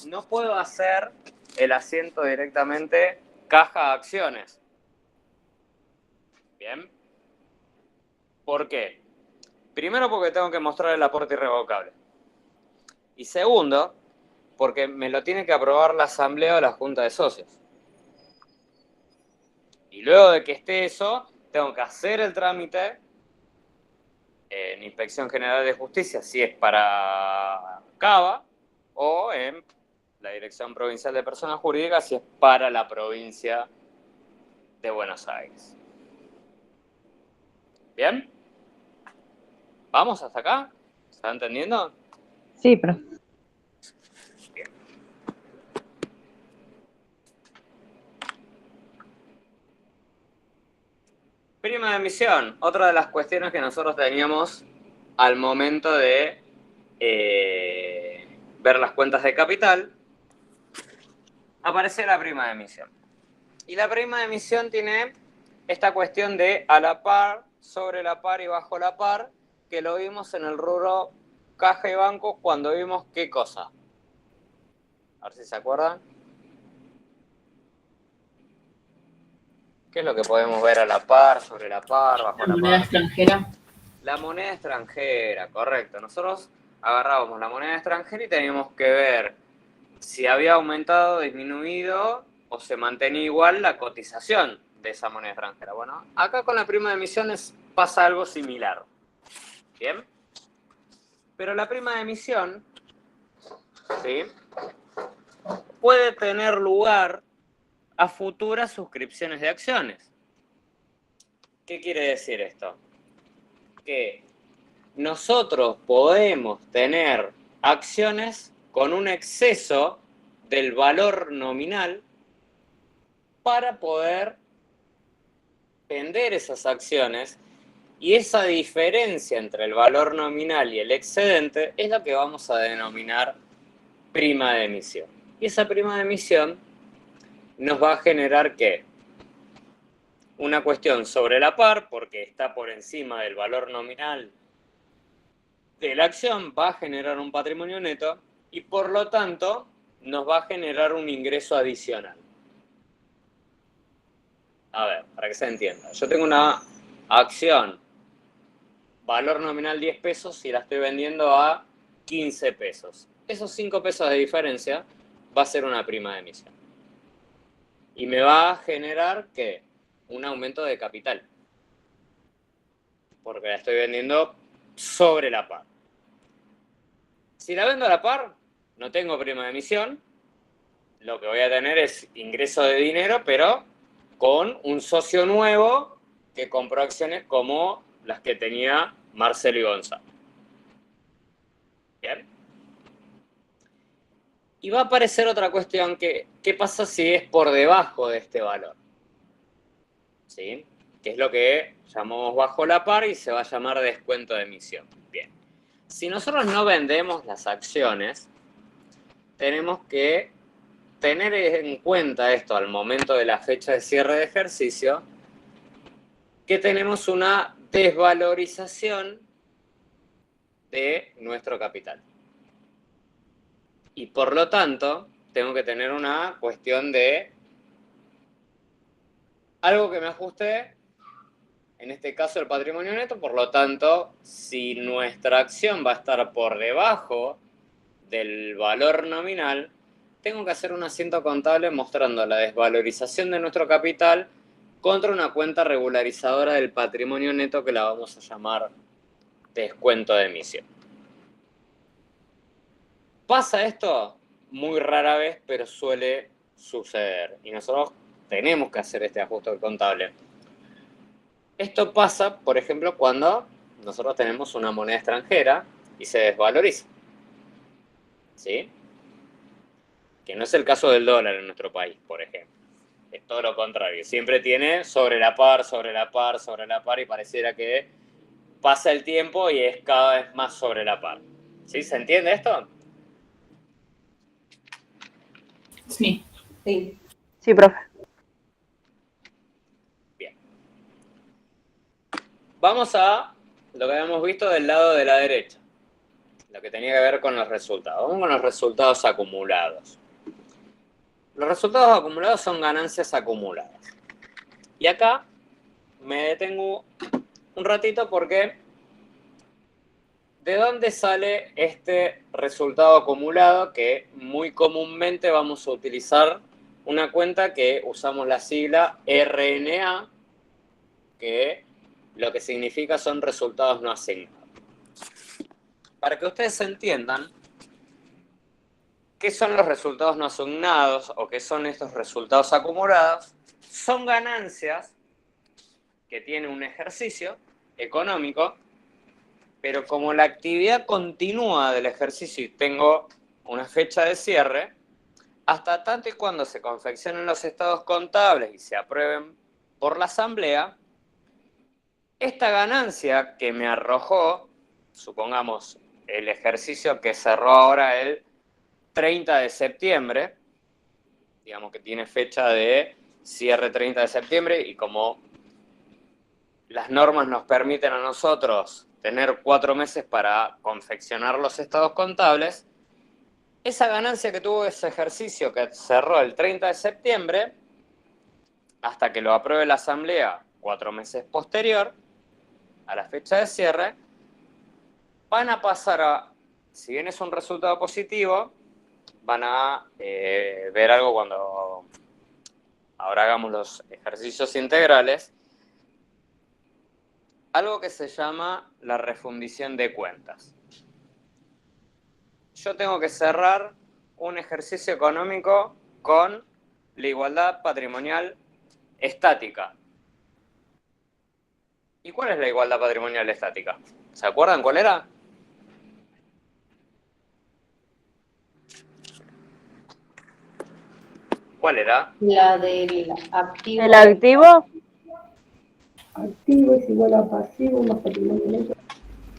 No puedo hacer el asiento directamente caja acciones. ¿Bien? ¿Por qué? Primero, porque tengo que mostrar el aporte irrevocable. Y segundo, porque me lo tiene que aprobar la asamblea o la junta de socios. Y luego de que esté eso, tengo que hacer el trámite en Inspección General de Justicia, si es para Cava, o en la Dirección Provincial de Personas Jurídicas y es para la provincia de Buenos Aires. ¿Bien? ¿Vamos hasta acá? ¿Se está entendiendo? Sí, profe. Bien. Prima de emisión, otra de las cuestiones que nosotros teníamos al momento de ver las cuentas de capital, aparece la prima de emisión. Y la prima de emisión tiene esta cuestión de a la par, sobre la par y bajo la par, que lo vimos en el rubro caja y banco cuando vimos qué cosa. A ver si se acuerdan. ¿Qué es lo que podemos ver a la par, sobre la par, bajo la par? La moneda extranjera. La moneda extranjera, correcto. Nosotros agarrábamos la moneda extranjera y teníamos que ver si había aumentado, disminuido o se mantenía igual la cotización de esa moneda extranjera. Bueno, acá con la prima de emisiones pasa algo similar. ¿Bien? Pero la prima de emisión, ¿sí?, puede tener lugar a futuras suscripciones de acciones. ¿Qué quiere decir esto? Que nosotros podemos tener acciones con un exceso del valor nominal para poder vender esas acciones, y esa diferencia entre el valor nominal y el excedente es la que vamos a denominar prima de emisión. Y esa prima de emisión nos va a generar ¿qué? Una cuestión sobre la par, porque está por encima del valor nominal de la acción, va a generar un patrimonio neto y por lo tanto nos va a generar un ingreso adicional. A ver, para que se entienda. Yo tengo una acción, valor nominal 10 pesos y la estoy vendiendo a 15 pesos. Esos 5 pesos de diferencia va a ser una prima de emisión. Y me va a generar, ¿qué? Un aumento de capital. Porque la estoy vendiendo sobre la par. Si la vendo a la par, no tengo prima de emisión. Lo que voy a tener es ingreso de dinero, pero con un socio nuevo que compró acciones como las que tenía Marcelo y Gonzalo. ¿Bien? Y va a aparecer otra cuestión que, ¿qué pasa si es por debajo de este valor? ¿Sí? Que es lo que llamamos bajo la par y se va a llamar descuento de emisión. Bien. Si nosotros no vendemos las acciones, tenemos que tener en cuenta esto al momento de la fecha de cierre de ejercicio, que tenemos una desvalorización de nuestro capital. Y por lo tanto, tengo que tener una cuestión de algo que me ajuste, en este caso el patrimonio neto. Por lo tanto, si nuestra acción va a estar por debajo del valor nominal, tengo que hacer un asiento contable mostrando la desvalorización de nuestro capital contra una cuenta regularizadora del patrimonio neto que la vamos a llamar descuento de emisión. ¿Pasa esto? Muy rara vez, pero suele suceder. Y nosotros tenemos que hacer este ajuste contable. Esto pasa, por ejemplo, cuando nosotros tenemos una moneda extranjera y se desvaloriza. ¿Sí? Que no es el caso del dólar en nuestro país, por ejemplo. Es todo lo contrario. Siempre tiene sobre la par, sobre la par, sobre la par, y pareciera que pasa el tiempo y es cada vez más sobre la par. ¿Sí? ¿Se entiende esto? Sí. Sí. Sí, profe. Bien. Vamos a lo que habíamos visto del lado de la derecha. Lo que tenía que ver con los resultados. Vamos con los resultados acumulados. Los resultados acumulados son ganancias acumuladas. Y acá me detengo un ratito porque ¿de dónde sale este resultado acumulado? Que muy comúnmente vamos a utilizar una cuenta que usamos la sigla RNA, que lo que significa son resultados no asignados. Para que ustedes entiendan, ¿Qué son los resultados no asignados o qué son estos resultados acumulados? Son ganancias que tiene un ejercicio económico, pero como la actividad continúa del ejercicio y tengo una fecha de cierre, hasta tanto y cuando se confeccionen los estados contables y se aprueben por la asamblea, esta ganancia que me arrojó, supongamos el ejercicio que cerró ahora el 30 de septiembre, digamos que tiene fecha de cierre 30 de septiembre y como las normas nos permiten a nosotros tener 4 meses para confeccionar los estados contables, esa ganancia que tuvo ese ejercicio que cerró el 30 de septiembre, hasta que lo apruebe la asamblea 4 meses posterior a la fecha de cierre, van a pasar a, si bien es un resultado positivo, van a ver algo cuando ahora hagamos los ejercicios integrales, algo que se llama la refundición de cuentas. Yo tengo que cerrar un ejercicio económico con la igualdad patrimonial estática. ¿Y cuál es la igualdad patrimonial estática? ¿Se acuerdan cuál era? ¿Cuál era? La del activo. ¿El activo? Activo es igual a pasivo más patrimonio neto.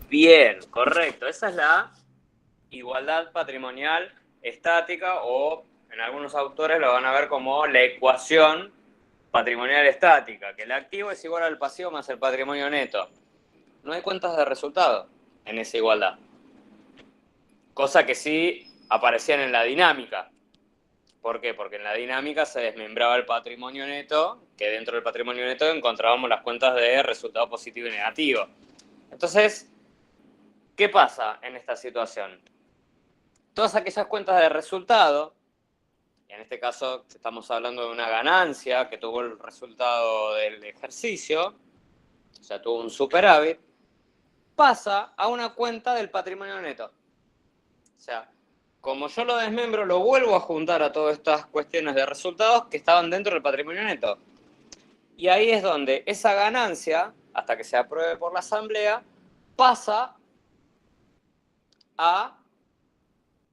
Bien, correcto. Esa es la igualdad patrimonial estática o en algunos autores lo van a ver como la ecuación patrimonial estática, que el activo es igual al pasivo más el patrimonio neto. No hay cuentas de resultado en esa igualdad. Cosa que sí aparecían en la dinámica. ¿Por qué? Porque en la dinámica se desmembraba el patrimonio neto, que dentro del patrimonio neto encontrábamos las cuentas de resultado positivo y negativo. Entonces, ¿qué pasa en esta situación? Todas aquellas cuentas de resultado, y en este caso estamos hablando de una ganancia que tuvo el resultado del ejercicio, o sea, tuvo un superávit, pasa a una cuenta del patrimonio neto. O sea, como yo lo desmembro, lo vuelvo a juntar a todas estas cuestiones de resultados que estaban dentro del patrimonio neto. Y ahí es donde esa ganancia, hasta que se apruebe por la asamblea, pasa a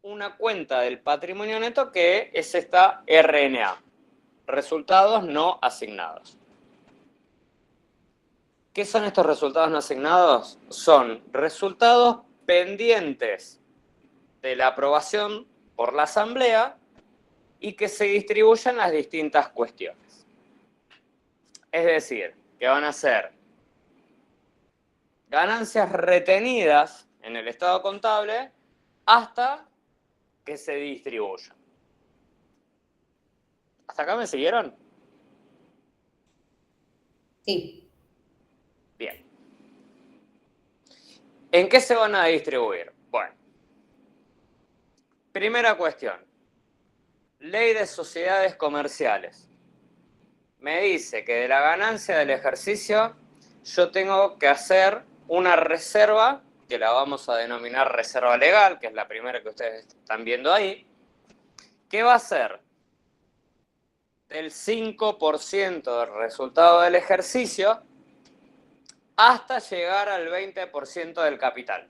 una cuenta del patrimonio neto que es esta RNA, resultados no asignados. ¿Qué son estos resultados no asignados? Son resultados pendientes de la aprobación por la asamblea y que se distribuyen las distintas cuestiones. Es decir, que van a ser ganancias retenidas en el estado contable hasta que se distribuyan. ¿Hasta acá me siguieron? Sí. Bien. ¿En qué se van a distribuir? Bueno, primera cuestión. Ley de sociedades comerciales. Me dice que de la ganancia del ejercicio yo tengo que hacer una reserva, que la vamos a denominar reserva legal, que es la primera que ustedes están viendo ahí, que va a ser del 5% del resultado del ejercicio hasta llegar al 20% del capital.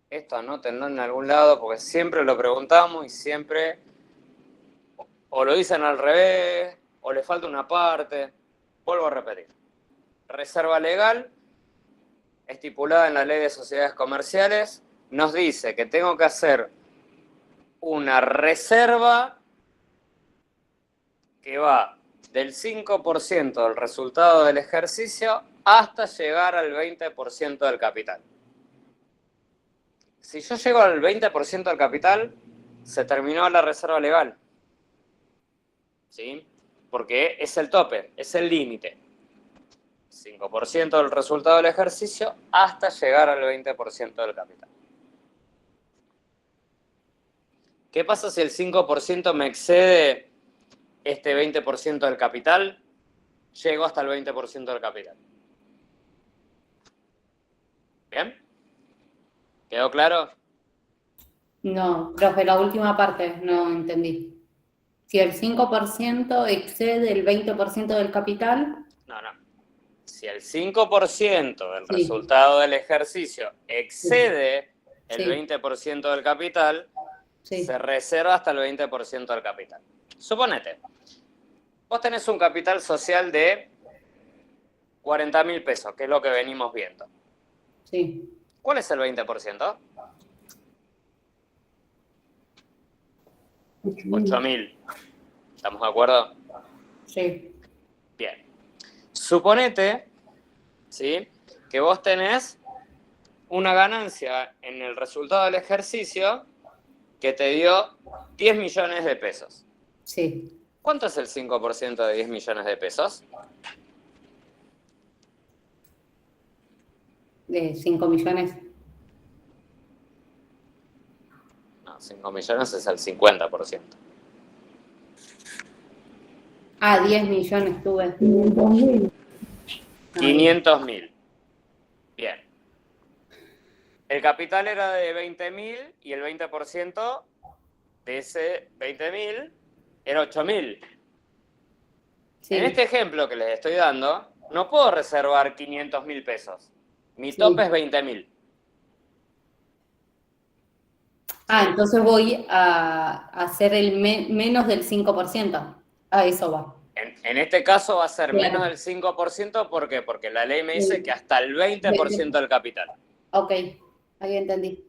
Esto anótenlo en algún lado porque siempre lo preguntamos y siempre o lo dicen al revés o le falta una parte. Vuelvo a repetir. Reserva legal, estipulada en la Ley de Sociedades Comerciales, nos dice que tengo que hacer una reserva que va del 5% del resultado del ejercicio hasta llegar al 20% del capital. Si yo llego al 20% del capital, se terminó la reserva legal. ¿Sí? Porque es el tope, es el límite. 5% del resultado del ejercicio hasta llegar al 20% del capital. ¿Qué pasa si el 5% me excede este 20% del capital? Llego hasta el 20% del capital. ¿Bien? ¿Quedó claro? No, profe, la última parte no entendí. Si el 5% excede el 20% del capital, No, no. Si el 5% del sí, resultado del ejercicio sí, excede el sí, 20% del capital, sí, se reserva hasta el 20% del capital. Suponete, vos tenés un capital social de 40.000 pesos, que es lo que venimos viendo. sí. ¿Cuál es el 20%? 8.000. ¿Estamos de acuerdo? Sí, Bien. Suponete, ¿sí?, que vos tenés una ganancia en el resultado del ejercicio que te dio 10 millones de pesos. sí. ¿Cuánto es el 5% de 10 millones de pesos? De 5 millones. No, 5 millones es el 50%. Ah, 10 millones tuve. 500.000. 500.000. Bien. El capital era de 20.000 y el 20% de ese 20.000 era 8.000. Sí, En este ejemplo que les estoy dando, no puedo reservar 500.000 pesos. Mi sí. tope es 20.000. Ah, ¿Sí? entonces voy a hacer el menos del 5%. A eso va. En este caso va a ser menos Claro. del 5%, ¿por qué? Porque la ley me dice Sí. que hasta el 20% del capital. Ok, ahí entendí.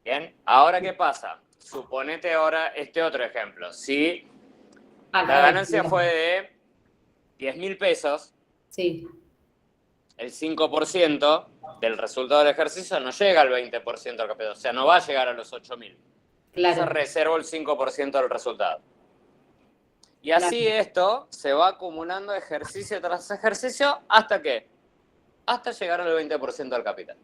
Bien, ahora ¿qué pasa? Suponete ahora este otro ejemplo. Si Al la revés. ganancia fue de 10.000 pesos, Sí, el 5% del resultado del ejercicio no llega al 20% del capital, o sea, no va a llegar a los 8.000. Entonces claro, reservo el 5% del resultado. Y claro. así esto se va acumulando ejercicio tras ejercicio, ¿hasta qué? Hasta llegar al 20% del capital.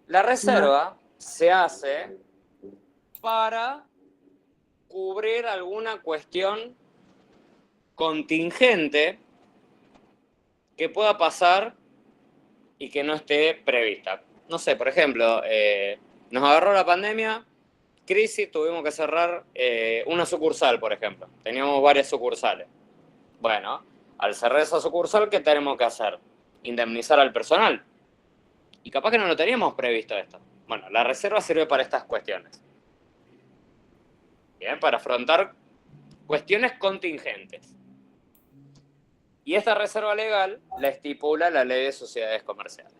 La reserva se hace para cubrir alguna cuestión contingente que pueda pasar y que no esté prevista. No sé, por ejemplo, nos agarró la pandemia, crisis, tuvimos que cerrar una sucursal, por ejemplo. Teníamos varias sucursales. Bueno, al cerrar esa sucursal, ¿qué tenemos que hacer? Indemnizar al personal. Y capaz que no lo teníamos previsto esto. Bueno, la reserva sirve para estas cuestiones. Bien, para afrontar cuestiones contingentes. Y esta reserva legal la estipula la Ley de Sociedades Comerciales.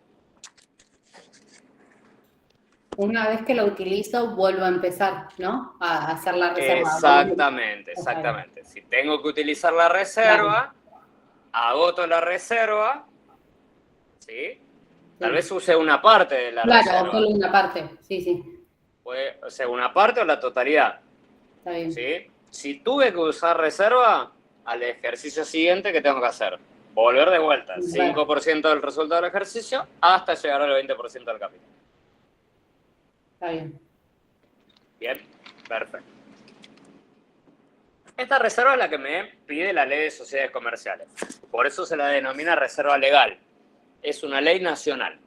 Una vez que lo utilizo, vuelvo a empezar, ¿no? A hacer la reserva. Exactamente, Está bien. exactamente. Si tengo que utilizar la Claro, reserva, agoto la reserva, ¿sí? Tal sí. vez use una parte de la Claro, reserva. solo una parte. Sí, sí. Puede ser una parte o la totalidad, Está bien. ¿sí? Si tuve que usar reserva, al ejercicio siguiente, ¿qué tengo que hacer? Volver de vuelta, el Bueno, 5% del resultado del ejercicio hasta llegar al 20% del capital. está bien. Bien, perfecto. Esta reserva es la que me pide la Ley de Sociedades Comerciales. Por eso se la denomina reserva legal. Es una ley nacional.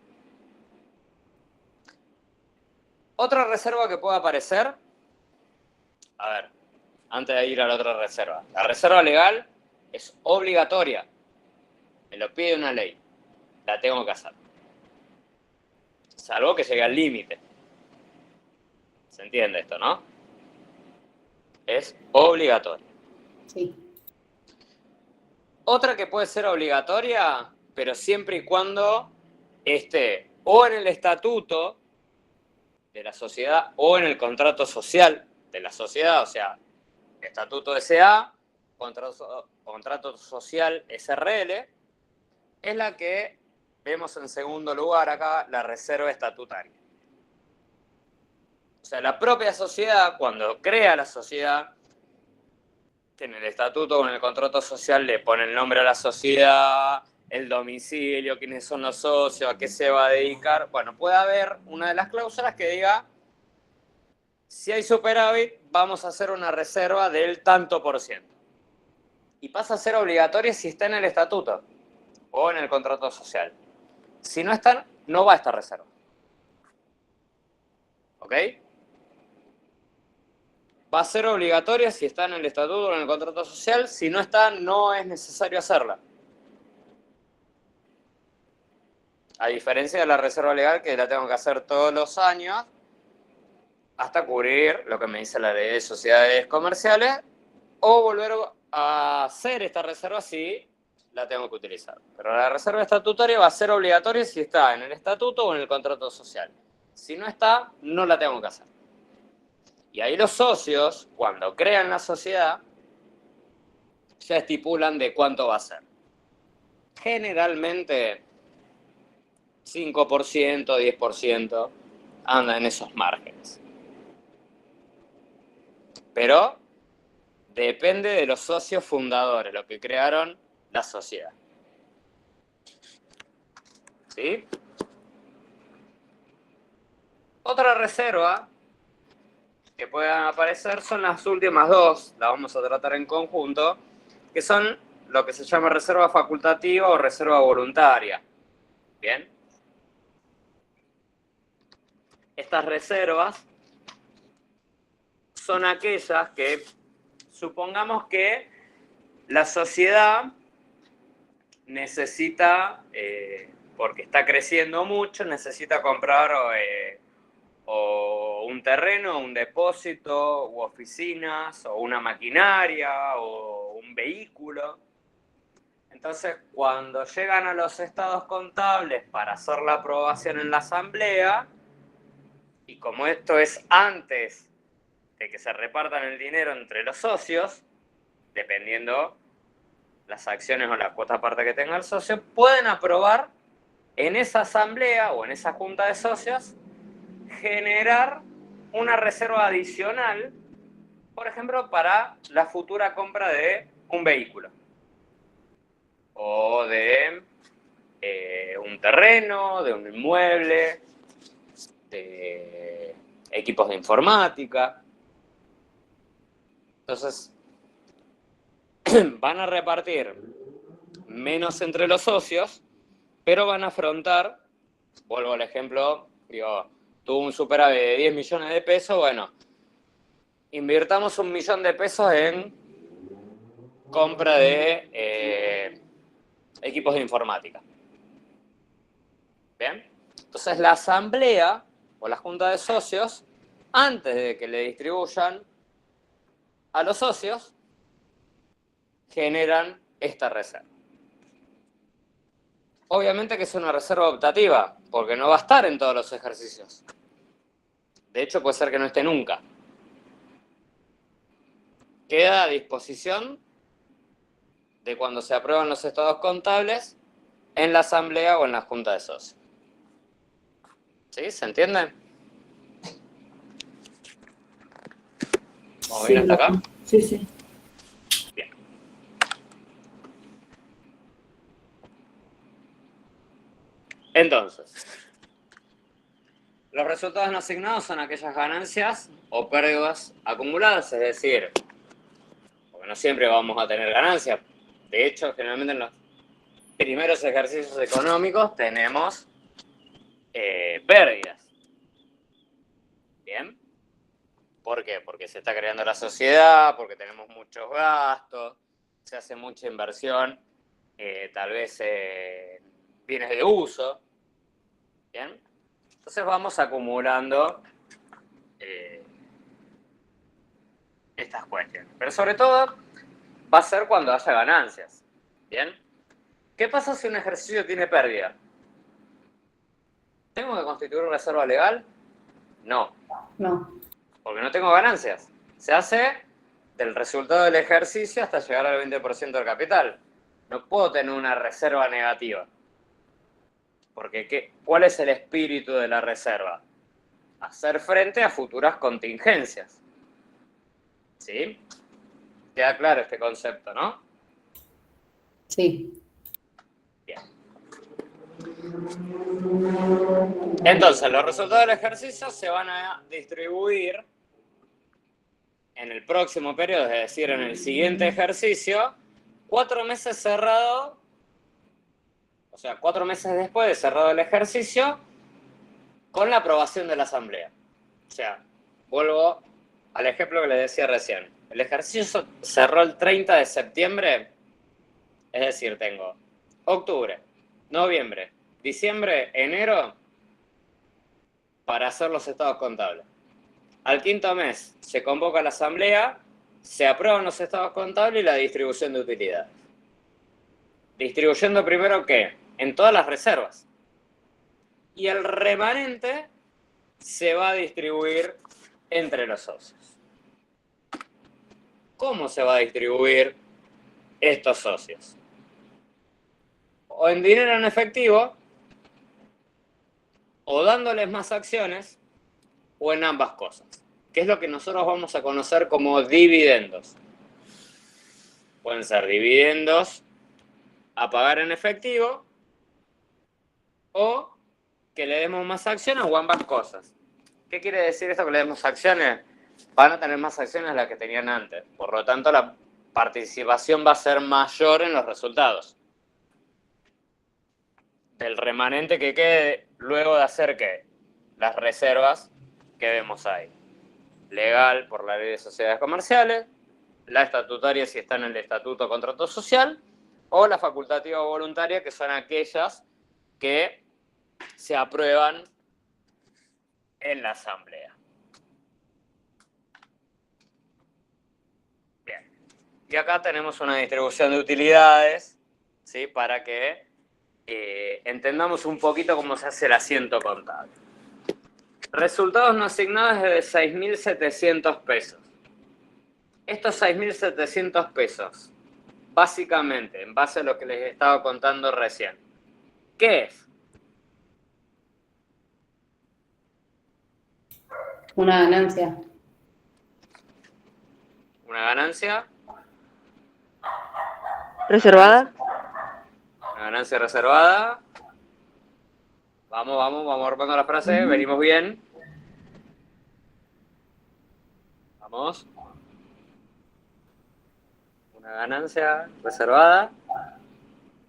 Otra reserva que puede aparecer, a ver, antes de ir a la otra reserva. La reserva legal es obligatoria. Me lo pide una ley. La tengo que hacer. Salvo que llegue al límite. ¿Se entiende esto, no? Es obligatoria. Sí. Otra que puede ser obligatoria, pero siempre y cuando esté o en el estatuto de la sociedad o en el contrato social de la sociedad, o sea, estatuto SA, contrato social SRL, es la que vemos en segundo lugar acá, la reserva estatutaria. O sea, la propia sociedad, cuando crea la sociedad, en el estatuto o en el contrato social le pone el nombre a la sociedad, el domicilio, quiénes son los socios, a qué se va a dedicar. Bueno, puede haber una de las cláusulas que diga, si hay superávit, vamos a hacer una reserva del tanto por ciento. Y pasa a ser obligatoria si está en el estatuto o en el contrato social. Si no están, no va a esta reserva. ¿Ok? Va a ser obligatoria si está en el estatuto o en el contrato social. Si no está, no es necesario hacerla. A diferencia de la reserva legal, que la tengo que hacer todos los años hasta cubrir lo que me dice la ley de sociedades comerciales, o volver a hacer esta reserva si la tengo que utilizar. Pero la reserva estatutaria va a ser obligatoria si está en el estatuto o en el contrato social. Si no está, no la tengo que hacer. Y ahí los socios, cuando crean la sociedad, ya estipulan de cuánto va a ser. Generalmente 5%, 10% anda en esos márgenes. Pero depende de los socios fundadores, los que crearon la sociedad. ¿Sí? Otra reserva que puedan aparecer son las últimas dos, las vamos a tratar en conjunto, que son lo que se llama reserva facultativa o reserva voluntaria. ¿Bien? Estas reservas son aquellas que, supongamos que la sociedad necesita, porque está creciendo mucho, necesita comprar o un terreno, un depósito, u oficinas, o una maquinaria, o un vehículo. Entonces, cuando llegan a los estados contables para hacer la aprobación en la asamblea, y como esto es antes de que se repartan el dinero entre los socios, dependiendo las acciones o la cuota parte que tenga el socio, pueden aprobar en esa asamblea o en esa junta de socios generar una reserva adicional, por ejemplo, para la futura compra de un vehículo o de un terreno, de un inmueble, de equipos de informática. Entonces, van a repartir menos entre los socios, pero van a afrontar, vuelvo al ejemplo, digo, tuvo un superávit de 10 millones de pesos, bueno, invirtamos 1 millón de pesos en compra de equipos de informática. ¿Bien? Entonces la asamblea o la junta de socios, antes de que le distribuyan a los socios, generan esta reserva. Obviamente que es una reserva optativa, porque no va a estar en todos los ejercicios. De hecho, puede ser que no esté nunca. Queda a disposición de cuando se aprueban los estados contables en la asamblea o en la junta de socios. ¿Sí? ¿Se entiende? ¿Vamos bien hasta acá? Sí, sí. Bien. Entonces, los resultados no asignados son aquellas ganancias o pérdidas acumuladas, es decir, porque no siempre vamos a tener ganancias. De hecho, generalmente en los primeros ejercicios económicos tenemos pérdidas. ¿Bien? ¿Por qué? Porque se está creando la sociedad, porque tenemos muchos gastos, se hace mucha inversión, tal vez bienes de uso. ¿Bien? Entonces vamos acumulando estas cuestiones. Pero sobre todo va a ser cuando haya ganancias. ¿Bien? ¿Qué pasa si un ejercicio tiene pérdida? ¿Tengo que constituir una reserva legal? No. No. Porque no tengo ganancias. Se hace del resultado del ejercicio hasta llegar al 20% del capital. No puedo tener una reserva negativa. Porque ¿cuál es el espíritu de la reserva? Hacer frente a futuras contingencias. ¿Sí? Queda claro este concepto, ¿no? Sí. Bien. Entonces, los resultados del ejercicio se van a distribuir en el próximo periodo, es decir, en el siguiente ejercicio, 4 meses cerrado, o sea, 4 meses después de cerrado el ejercicio, con la aprobación de la asamblea. O sea, vuelvo al ejemplo que les decía recién. El ejercicio cerró el 30 de septiembre, es decir, tengo octubre, noviembre, diciembre, enero para hacer los estados contables. Al quinto mes se convoca la asamblea, se aprueban los estados contables y la distribución de utilidades. Distribuyendo primero, ¿qué? En todas las reservas. Y el remanente se va a distribuir entre los socios. ¿Cómo se va a distribuir estos socios? O en dinero en efectivo, o dándoles más acciones, o en ambas cosas, que es lo que nosotros vamos a conocer como dividendos. Pueden ser dividendos a pagar en efectivo, o que le demos más acciones, o ambas cosas. ¿Qué quiere decir esto que le demos acciones? Van a tener más acciones de las que tenían antes. Por lo tanto, la participación va a ser mayor en los resultados. Del remanente que quede luego de hacer ¿qué? Las reservas que vemos ahí. Legal por la ley de sociedades comerciales, la estatutaria si está en el estatuto o contrato social, o la facultativa o voluntaria, que son aquellas que se aprueban en la asamblea. Bien. Y acá tenemos una distribución de utilidades, ¿sí? Para que entendamos un poquito cómo se hace el asiento contable. Resultados no asignados de 6.700 pesos. Estos 6.700 pesos, básicamente, en base a lo que les estaba contando recién, ¿qué es? Una ganancia. ¿Una ganancia? ¿Reservada? Una ganancia reservada. Vamos armando la frase, venimos bien. Vamos. Una ganancia reservada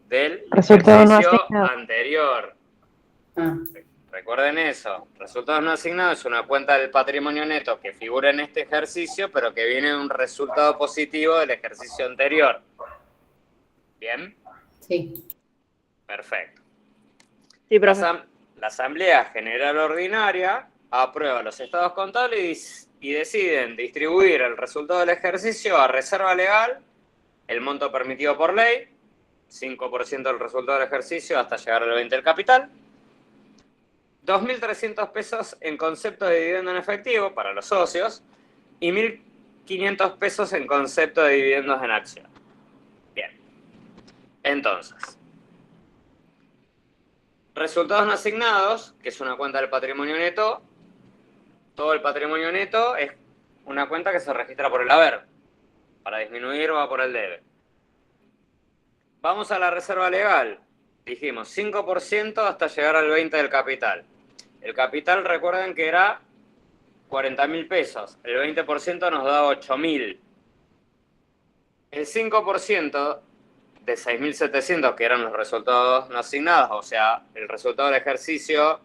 del Resultado no ejercicio asignado. anterior. Recuerden eso. Resultados no asignados es una cuenta del patrimonio neto que figura en este ejercicio, pero que viene de un resultado positivo del ejercicio anterior. ¿Bien? Sí. Perfecto. Sí, profe. La Asamblea General Ordinaria aprueba los estados contables y deciden distribuir el resultado del ejercicio a reserva legal, el monto permitido por ley, 5% del resultado del ejercicio hasta llegar al 20% del capital, 2.300 pesos en concepto de dividendo en efectivo para los socios y 1.500 pesos en concepto de dividendos en acción. Bien. Entonces, resultados no asignados, que es una cuenta del patrimonio neto. Todo el patrimonio neto es una cuenta que se registra por el haber. Para disminuir va por el debe. Vamos a la reserva legal. Dijimos 5% hasta llegar al 20% del capital. El capital, recuerden que era 40.000 pesos. El 20% nos da 8.000. El 5% de 6.700, que eran los resultados no asignados, o sea, el resultado del ejercicio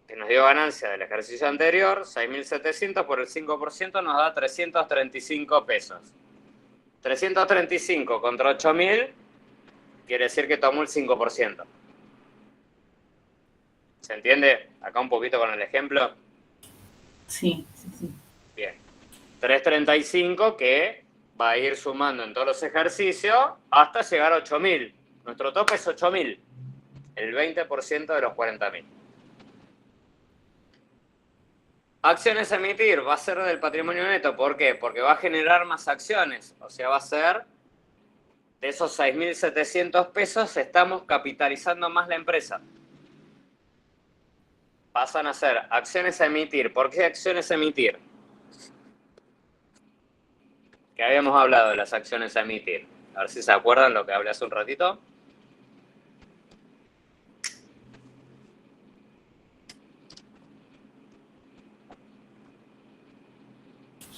que nos dio ganancia del ejercicio anterior, 6.700 por el 5% nos da 335 pesos. 335 contra 8.000 quiere decir que tomó el 5%. ¿Se entiende? Acá un poquito con el ejemplo. Sí. Bien. 335 que va a ir sumando en todos los ejercicios hasta llegar a 8.000. Nuestro tope es 8.000. El 20% de los 40.000. Acciones a emitir va a ser del patrimonio neto. ¿Por qué? Porque va a generar más acciones. O sea, va a ser de esos 6.700 pesos, estamos capitalizando más la empresa. Pasan a ser acciones a emitir. ¿Por qué acciones a emitir? Que habíamos hablado de las acciones a emitir. A ver si se acuerdan lo que hablé hace un ratito.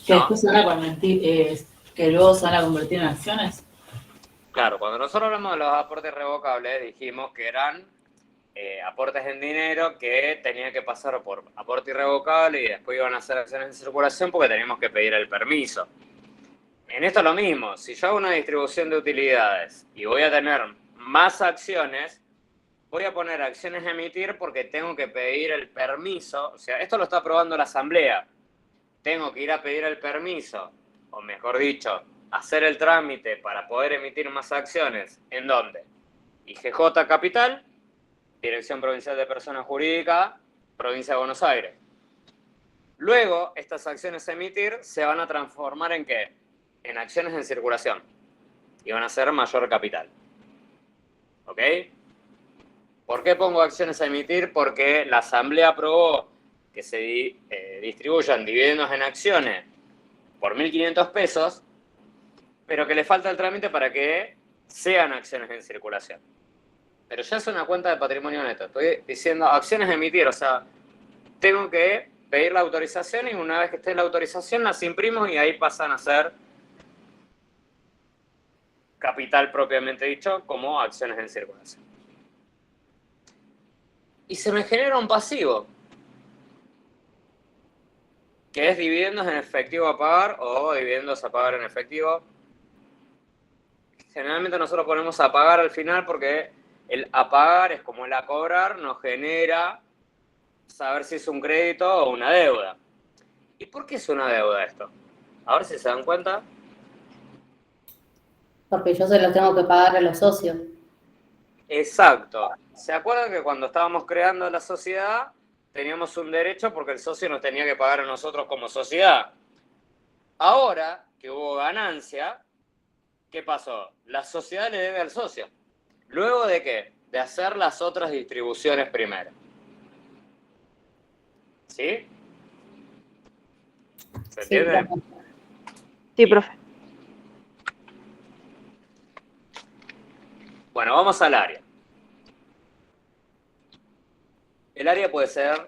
Que después se van a convertir, que luego se van a convertir en acciones. Claro, cuando nosotros hablamos de los aportes revocables, dijimos que eran aportes en dinero que tenían que pasar por aporte irrevocable y después iban a hacer acciones en circulación porque teníamos que pedir el permiso. En esto es lo mismo, si yo hago una distribución de utilidades y voy a tener más acciones, voy a poner acciones a emitir porque tengo que pedir el permiso, o sea, esto lo está aprobando la asamblea, tengo que ir a pedir el permiso, o mejor dicho, hacer el trámite para poder emitir más acciones. ¿En dónde? IGJ Capital, Dirección Provincial de Personas Jurídicas, Provincia de Buenos Aires. Luego, estas acciones a emitir se van a transformar ¿en qué? En acciones en circulación. Y van a ser mayor capital. ¿Ok? ¿Por qué pongo acciones a emitir? Porque la Asamblea aprobó que se distribuyan dividendos en acciones por 1.500 pesos, pero que le falta el trámite para que sean acciones en circulación. Pero ya es una cuenta de patrimonio neto. Estoy diciendo acciones a emitir, o sea, tengo que pedir la autorización y una vez que esté la autorización las imprimo y ahí pasan a ser capital propiamente dicho como acciones en circulación. Y se me genera un pasivo, que es dividendos en efectivo a pagar o dividendos a pagar en efectivo. Generalmente nosotros ponemos a pagar al final porque el a pagar es como el a cobrar, nos genera saber si es un crédito o una deuda. ¿Y por qué es una deuda esto? A ver si se dan cuenta. Porque yo se los tengo que pagar a los socios. Exacto. ¿Se acuerdan que cuando estábamos creando la sociedad teníamos un derecho porque el socio nos tenía que pagar a nosotros como sociedad? Ahora que hubo ganancia, ¿qué pasó? La sociedad le debe al socio. ¿Luego de qué? De hacer las otras distribuciones primero. ¿Sí? ¿Se entiende? Sí, profe. Bueno, vamos al área. El área puede ser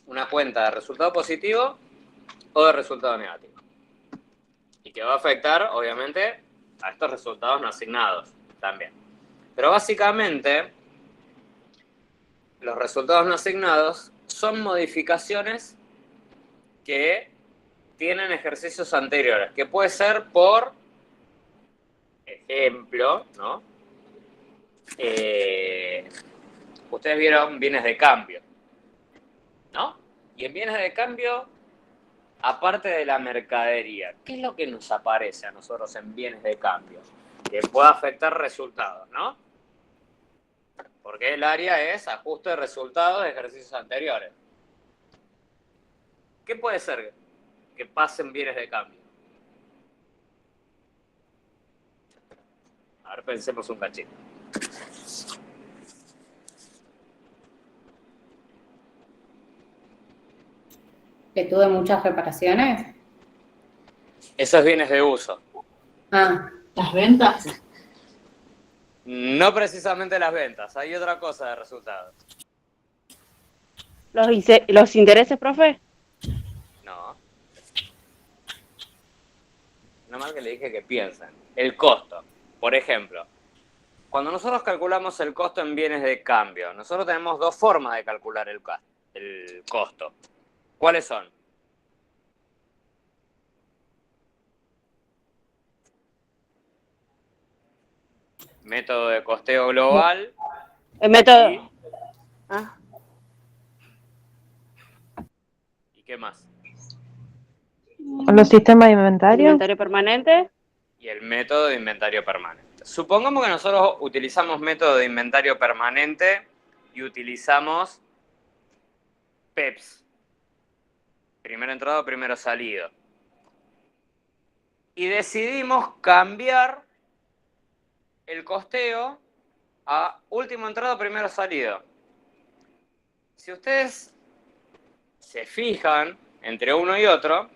una cuenta de resultado positivo o de resultado negativo. Y que va a afectar, obviamente, a estos resultados no asignados también. Pero básicamente, los resultados no asignados son modificaciones que tienen ejercicios anteriores, que puede ser por ejemplo, ¿no? Ustedes vieron bienes de cambio, ¿no? Y en bienes de cambio, aparte de la mercadería, ¿qué es lo que nos aparece a nosotros en bienes de cambio? Que pueda afectar resultados, ¿no? Porque el área es ajuste de resultados de ejercicios anteriores. ¿Qué puede ser que pase en bienes de cambio? A ver, pensemos un cachito. Que tuve muchas reparaciones. Esos bienes de uso. Ah, ¿Las ventas? No precisamente las ventas, hay otra cosa de resultados. ¿Los intereses, profe? No. Nada más que le dije que piensen. El costo. Por ejemplo, cuando nosotros calculamos el costo en bienes de cambio, nosotros tenemos dos formas de calcular el costo. ¿Cuáles son? Método de costeo global. El método. ¿Y qué más? Los sistemas de inventario. Inventario permanente. Y el método de inventario permanente. Supongamos que nosotros utilizamos método de inventario permanente y utilizamos PEPS. Primero entrado, primero salido. Y decidimos cambiar el costeo a último entrado, primero salido. Si ustedes se fijan entre uno y otro,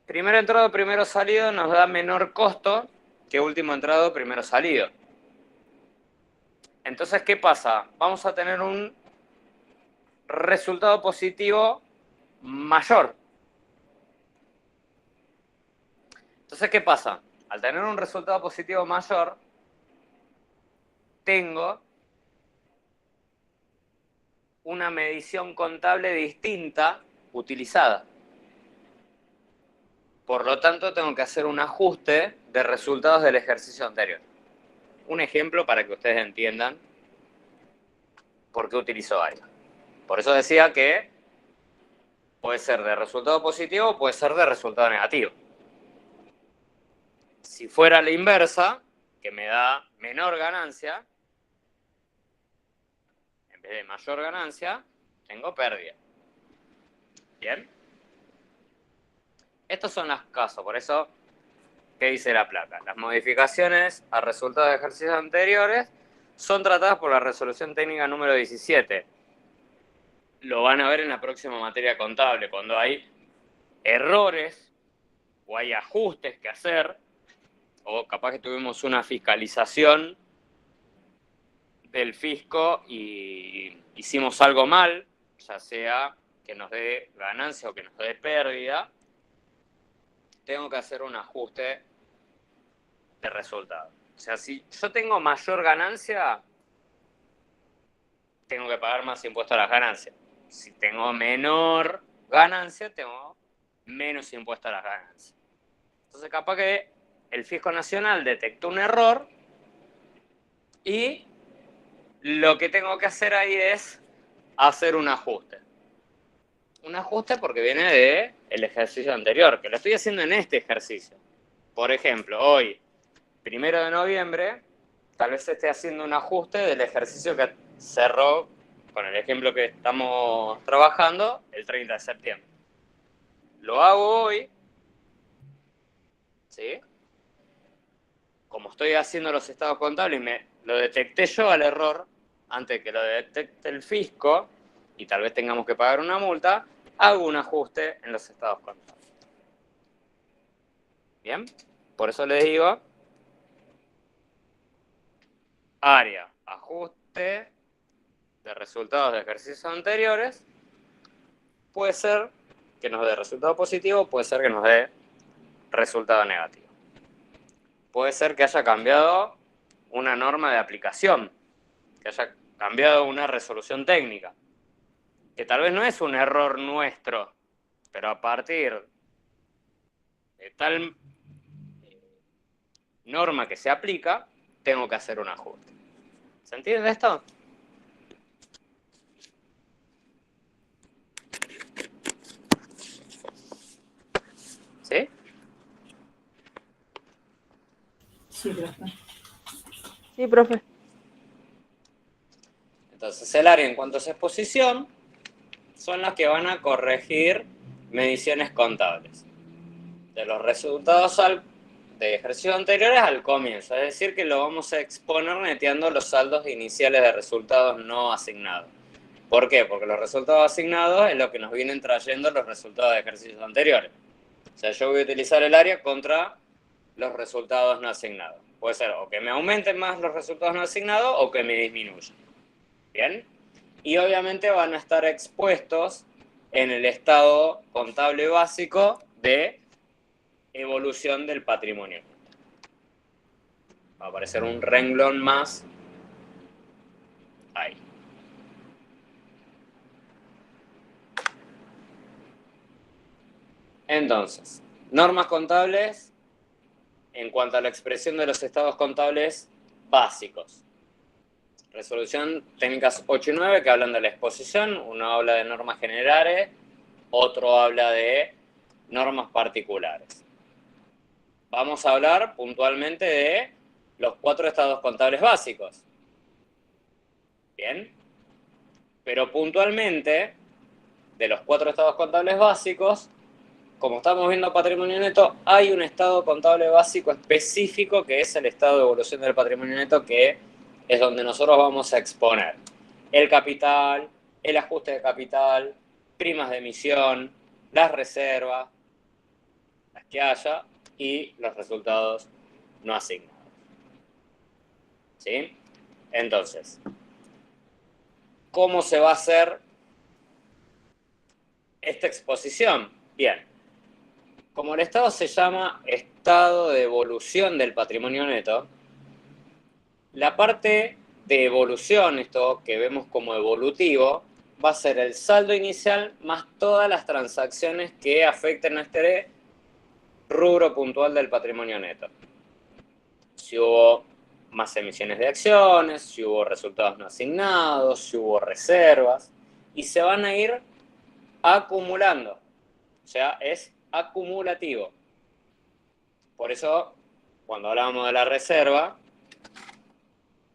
primero entrado, primero salido nos da menor costo que último entrado, primero salido. Entonces, ¿qué pasa? Vamos a tener un resultado positivo mayor. Entonces, ¿qué pasa? Al tener un resultado positivo mayor, tengo una medición contable distinta utilizada. Por lo tanto, tengo que hacer un ajuste de resultados del ejercicio anterior. Un ejemplo para que ustedes entiendan por qué utilizo ARIA. Por eso decía que puede ser de resultado positivo o puede ser de resultado negativo. Si fuera la inversa, que me da menor ganancia, en vez de mayor ganancia, tengo pérdida. ¿Bien? Estos son los casos, por eso, ¿qué dice la placa? Las modificaciones a resultados de ejercicios anteriores son tratadas por la resolución técnica número 17. Lo van a ver en la próxima materia contable, cuando hay errores o hay ajustes que hacer, o capaz que tuvimos una fiscalización del fisco y hicimos algo mal, ya sea que nos dé ganancia o que nos dé pérdida, tengo que hacer un ajuste de resultado. O sea, si yo tengo mayor ganancia, tengo que pagar más impuesto a las ganancias. Si tengo menor ganancia, tengo menos impuesto a las ganancias. Entonces, capaz que el Fisco Nacional detectó un error y lo que tengo que hacer ahí es hacer un ajuste. Un ajuste porque viene del ejercicio anterior, que lo estoy haciendo en este ejercicio. Por ejemplo, hoy, 1 de noviembre, tal vez esté haciendo un ajuste del ejercicio que cerró, con el ejemplo que estamos trabajando, el 30 de septiembre. Lo hago hoy, ¿sí? Como estoy haciendo los estados contables y lo detecté yo al error, antes que lo detecte el fisco, y tal vez tengamos que pagar una multa, hago un ajuste en los estados contables. ¿Bien? Por eso les digo, área, ajuste de resultados de ejercicios anteriores, puede ser que nos dé resultado positivo, puede ser que nos dé resultado negativo. Puede ser que haya cambiado una norma de aplicación, que haya cambiado una resolución técnica, que tal vez no es un error nuestro, pero a partir de tal norma que se aplica, tengo que hacer un ajuste. ¿Se entiende esto? ¿Sí? Sí, profe. Sí, profe. Entonces el área en cuanto a su exposición son las que van a corregir mediciones contables de los resultados de ejercicios anteriores al comienzo, es decir que lo vamos a exponer neteando los saldos iniciales de resultados no asignados. ¿Por qué? Porque los resultados asignados es lo que nos vienen trayendo los resultados de ejercicios anteriores. O sea, yo voy a utilizar el área contra los resultados no asignados. Puede ser o que me aumenten más los resultados no asignados o que me disminuyan. ¿Bien? Y obviamente van a estar expuestos en el estado contable básico de evolución del patrimonio. Va a aparecer un renglón más ahí. Entonces, normas contables en cuanto a la expresión de los estados contables básicos. Resolución técnicas 8 y 9 que hablan de la exposición. Uno habla de normas generales, otro habla de normas particulares. Vamos a hablar puntualmente de los 4 estados contables básicos. Bien. Pero puntualmente, de los 4 estados contables básicos, como estamos viendo patrimonio neto, hay un estado contable básico específico que es el estado de evolución del patrimonio neto, que es donde nosotros vamos a exponer el capital, el ajuste de capital, primas de emisión, las reservas, las que haya, y los resultados no asignados. ¿Sí? Entonces, ¿cómo se va a hacer esta exposición? Bien, como el estado se llama estado de evolución del patrimonio neto, la parte de evolución, esto que vemos como evolutivo, va a ser el saldo inicial más todas las transacciones que afecten a este rubro puntual del patrimonio neto. Si hubo más emisiones de acciones, si hubo resultados no asignados, si hubo reservas, y se van a ir acumulando. O sea, es acumulativo. Por eso, cuando hablábamos de la reserva,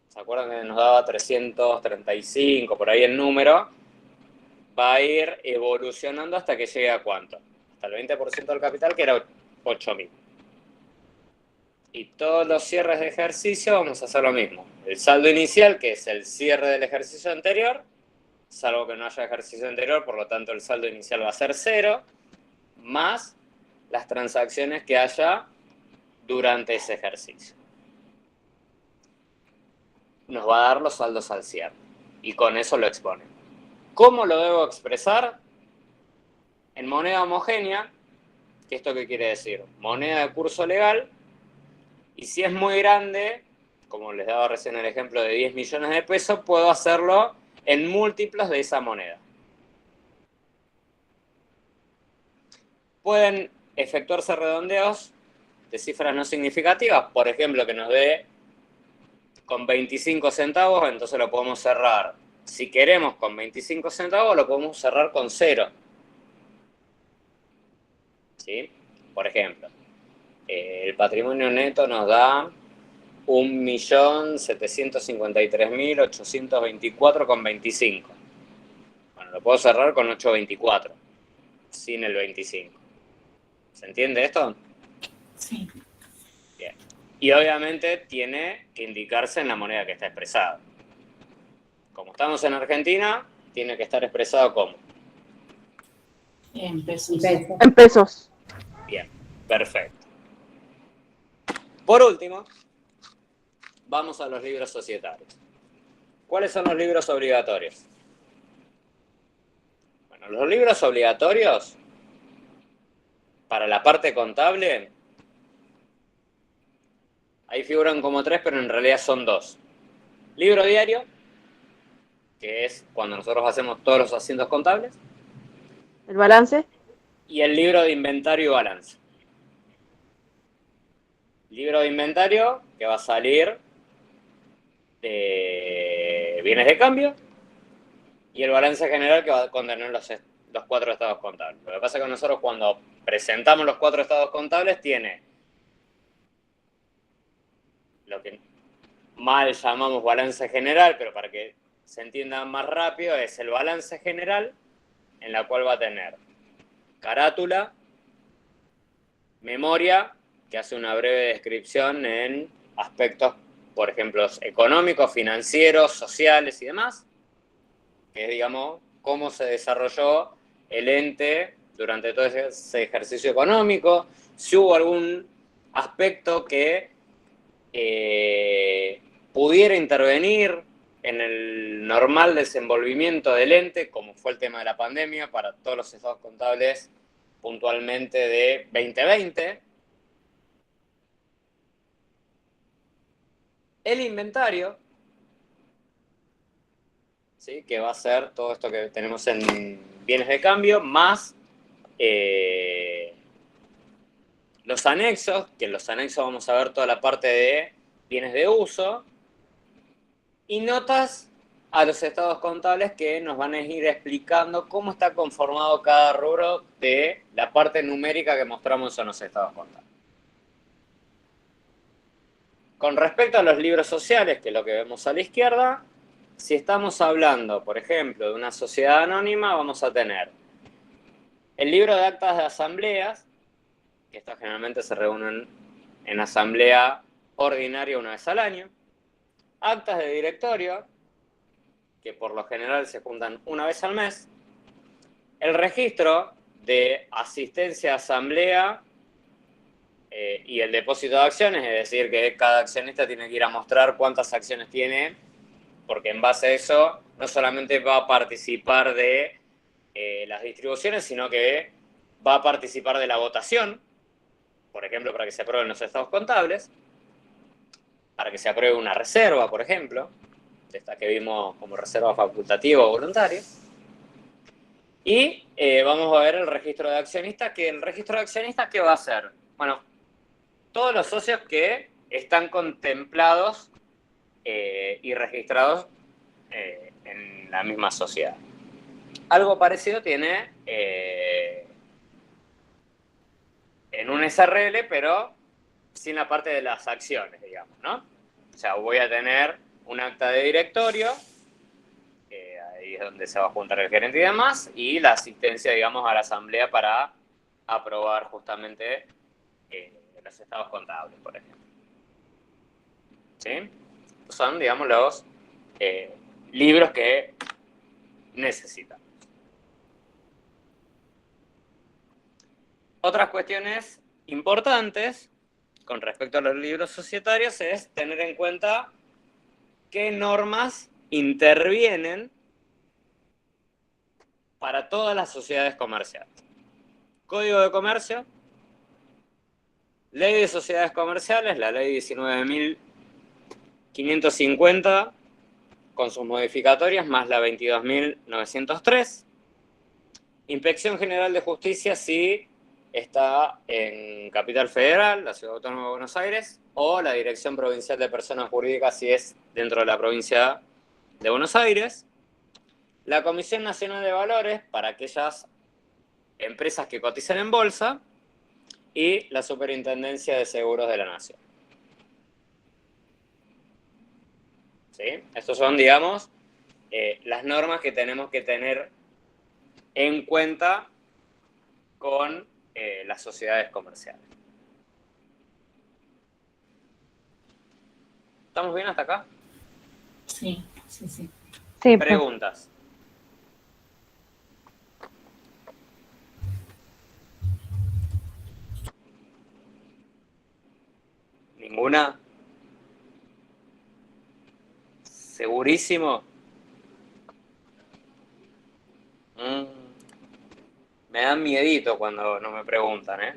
¿se acuerdan que nos daba 335, por ahí el número? Va a ir evolucionando hasta que llegue a ¿cuánto? Hasta el 20% del capital, que era 8.000. Y todos los cierres de ejercicio vamos a hacer lo mismo. El saldo inicial, que es el cierre del ejercicio anterior, salvo que no haya ejercicio anterior, por lo tanto el saldo inicial va a ser 0, más las transacciones que haya durante ese ejercicio. Nos va a dar los saldos al cierre. Y con eso lo expone. ¿Cómo lo debo expresar? En moneda homogénea, que ¿esto qué quiere decir? Moneda de curso legal, y si es muy grande, como les daba recién el ejemplo de 10 millones de pesos, puedo hacerlo en múltiplos de esa moneda. Pueden efectuarse redondeos de cifras no significativas, por ejemplo, que nos dé con 25 centavos, entonces lo podemos cerrar. Si queremos con 25 centavos, lo podemos cerrar con 0. ¿Sí? Por ejemplo, el patrimonio neto nos da 1.753.824,25. Bueno, lo puedo cerrar con 8.24, sin el 25. ¿Se entiende esto? Sí. Bien. Y obviamente tiene que indicarse en la moneda que está expresada. Como estamos en Argentina, tiene que estar expresado como. En pesos. En pesos. Bien, perfecto. Por último, vamos a los libros societarios. ¿Cuáles son los libros obligatorios? Bueno, los libros obligatorios, para la parte contable, ahí figuran como 3, pero en realidad son 2. Libro diario, que es cuando nosotros hacemos todos los asientos contables. El balance. Y el libro de inventario y balance. Libro de inventario que va a salir de bienes de cambio y el balance general que va a contener los 4 estados contables. Lo que pasa es que nosotros cuando presentamos los 4 estados contables tiene lo que mal llamamos balance general, pero para que se entienda más rápido es el balance general en la cual va a tener carátula, memoria, que hace una breve descripción en aspectos, por ejemplo, económicos, financieros, sociales y demás, que es, digamos, cómo se desarrolló el ente durante todo ese ejercicio económico, si hubo algún aspecto que pudiera intervenir en el normal desenvolvimiento del ente, como fue el tema de la pandemia para todos los estados contables puntualmente de 2020. El inventario, ¿sí? Que va a ser todo esto que tenemos en bienes de cambio, más los anexos, que en los anexos vamos a ver toda la parte de bienes de uso, y notas a los estados contables que nos van a ir explicando cómo está conformado cada rubro de la parte numérica que mostramos en los estados contables. Con respecto a los libros sociales, que es lo que vemos a la izquierda, si estamos hablando, por ejemplo, de una sociedad anónima, vamos a tener el libro de actas de asambleas, que estas generalmente se reúnen en asamblea ordinaria una vez al año, actas de directorio, que por lo general se juntan una vez al mes, el registro de asistencia a asamblea y el depósito de acciones, es decir, que cada accionista tiene que ir a mostrar cuántas acciones tiene, porque en base a eso no solamente va a participar de las distribuciones, sino que va a participar de la votación, por ejemplo, para que se aprueben los estados contables, para que se apruebe una reserva, por ejemplo. de esta que vimos como reserva facultativa o voluntaria. Y vamos a ver el registro de accionistas, que el registro de accionistas, ¿qué va a hacer? Bueno, todos los socios que están contemplados y registrados en la misma sociedad. Algo parecido tiene en un SRL, pero sin la parte de las acciones, digamos, ¿no? O sea, voy a tener un acta de directorio, ahí es donde se va a juntar el gerente y demás, y la asistencia, digamos, a la asamblea para aprobar justamente los estados contables, por ejemplo. ¿Sí? Son, digamos, los libros que necesitan. Otras cuestiones importantes con respecto a los libros societarios es tener en cuenta qué normas intervienen para todas las sociedades comerciales. Código de Comercio, Ley de Sociedades Comerciales, la Ley 19.550, con sus modificatorias, más la 22.903. Inspección General de Justicia, sí, está en Capital Federal, la Ciudad Autónoma de Buenos Aires, o la Dirección Provincial de Personas Jurídicas, si es dentro de la provincia de Buenos Aires. La Comisión Nacional de Valores, para aquellas empresas que cotizan en bolsa, y la Superintendencia de Seguros de la Nación. ¿Sí? Estos son, digamos, las normas que tenemos que tener en cuenta con las sociedades comerciales. ¿Estamos bien hasta acá? Sí, sí, sí. Sí, Preguntas. ¿Ninguna? ¿Segurísimo? Me dan miedito cuando no me preguntan, ¿eh?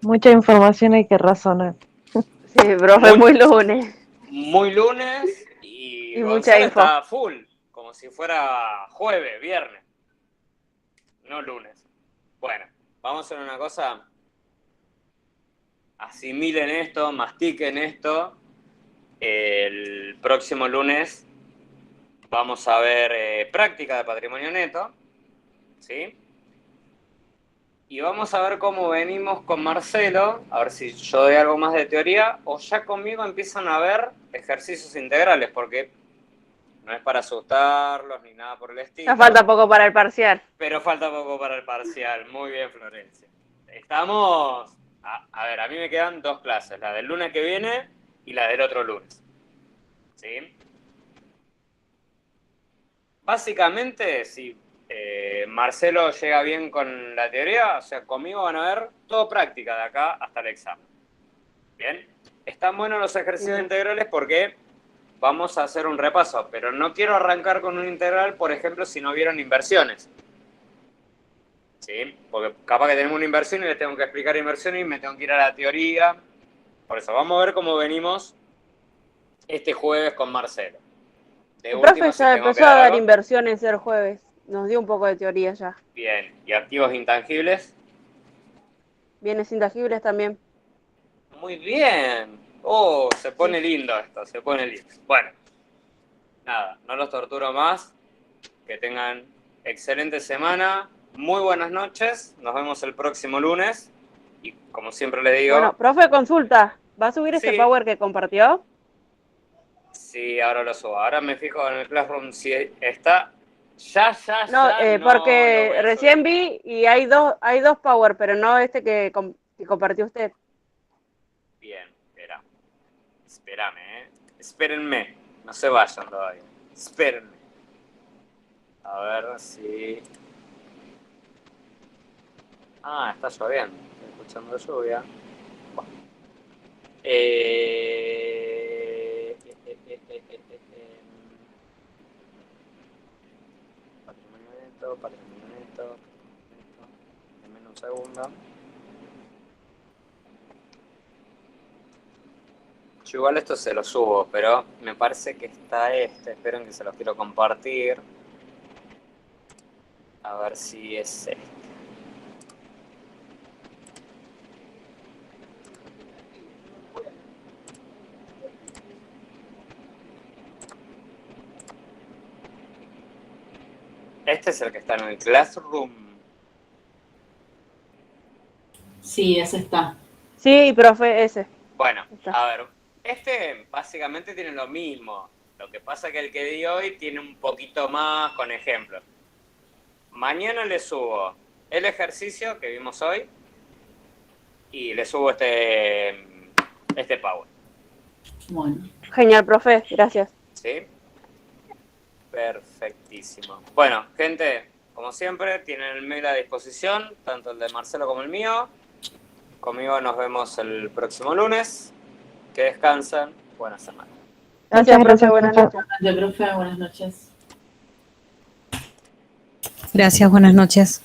mucha información hay que razonar. Sí, profe, muy lunes. Muy lunes y Y mucha Gonzalo info. está full, como si fuera jueves, viernes, no lunes. Bueno, vamos a hacer una cosa, asimilen esto, mastiquen esto. El próximo lunes vamos a ver práctica de patrimonio neto, ¿sí? Y vamos a ver cómo venimos con Marcelo, a ver si yo doy algo más de teoría, o ya conmigo empiezan a ver ejercicios integrales, porque no es para asustarlos ni nada por el estilo. Ya falta poco para el parcial. Pero falta poco para el parcial. Muy bien, Florencia. Estamos... A ver, a mí me quedan 2 clases, la del lunes que viene y la del otro lunes. ¿Sí? Básicamente, si Marcelo llega bien con la teoría, o sea, conmigo van a ver todo práctica de acá hasta el examen. ¿Bien? Están buenos los ejercicios integrales porque vamos a hacer un repaso, pero no quiero arrancar con un integral, por ejemplo, si no vieron inversiones. ¿Sí? Porque capaz que tenemos una inversión y les tengo que explicar inversión y me tengo que ir a la teoría. Por eso, vamos a ver cómo venimos este jueves con Marcelo. El profe ya empezó a dar inversiones el jueves. Nos dio un poco de teoría ya. Bien, ¿y activos intangibles? Bienes intangibles también. Muy bien. Oh, se pone lindo esto, se pone lindo. Bueno, nada, no los torturo más. Que tengan excelente semana. Muy buenas noches. Nos vemos el próximo lunes. Y como siempre les digo... Bueno, profe, consulta. ¿Va a subir Sí. ese Power que compartió? Sí, ahora lo subo. Ahora me fijo en el Classroom si está... Ya, No, no porque lo voy a recién subir. vi y hay dos Power, pero no este que compartió usted. Bien, espérame, espérenme, no se vayan todavía, espérenme. A ver si... Ah, está lloviendo, estoy escuchando lluvia. Bueno. Patrimonio neto. Denme un segundo. Yo igual esto se lo subo, pero me parece que está esperen que se los quiero compartir. A ver si es este. Este es el que está en el Classroom. Sí, ese está. Sí, profe, ese. Bueno, Está. a ver, este básicamente tiene lo mismo. Lo que pasa que el que di hoy tiene un poquito más con ejemplos. Mañana le subo el ejercicio que vimos hoy y le subo este Power. Bueno. Genial, profe, gracias. ¿Sí? Perfectísimo. Bueno, gente, como siempre, tienen el mail a disposición, tanto el de Marcelo como el mío. Conmigo nos vemos el próximo lunes. Que descansen. Buena semana. Gracias, profe, buenas noches. De profe, buenas noches. Gracias, buenas noches.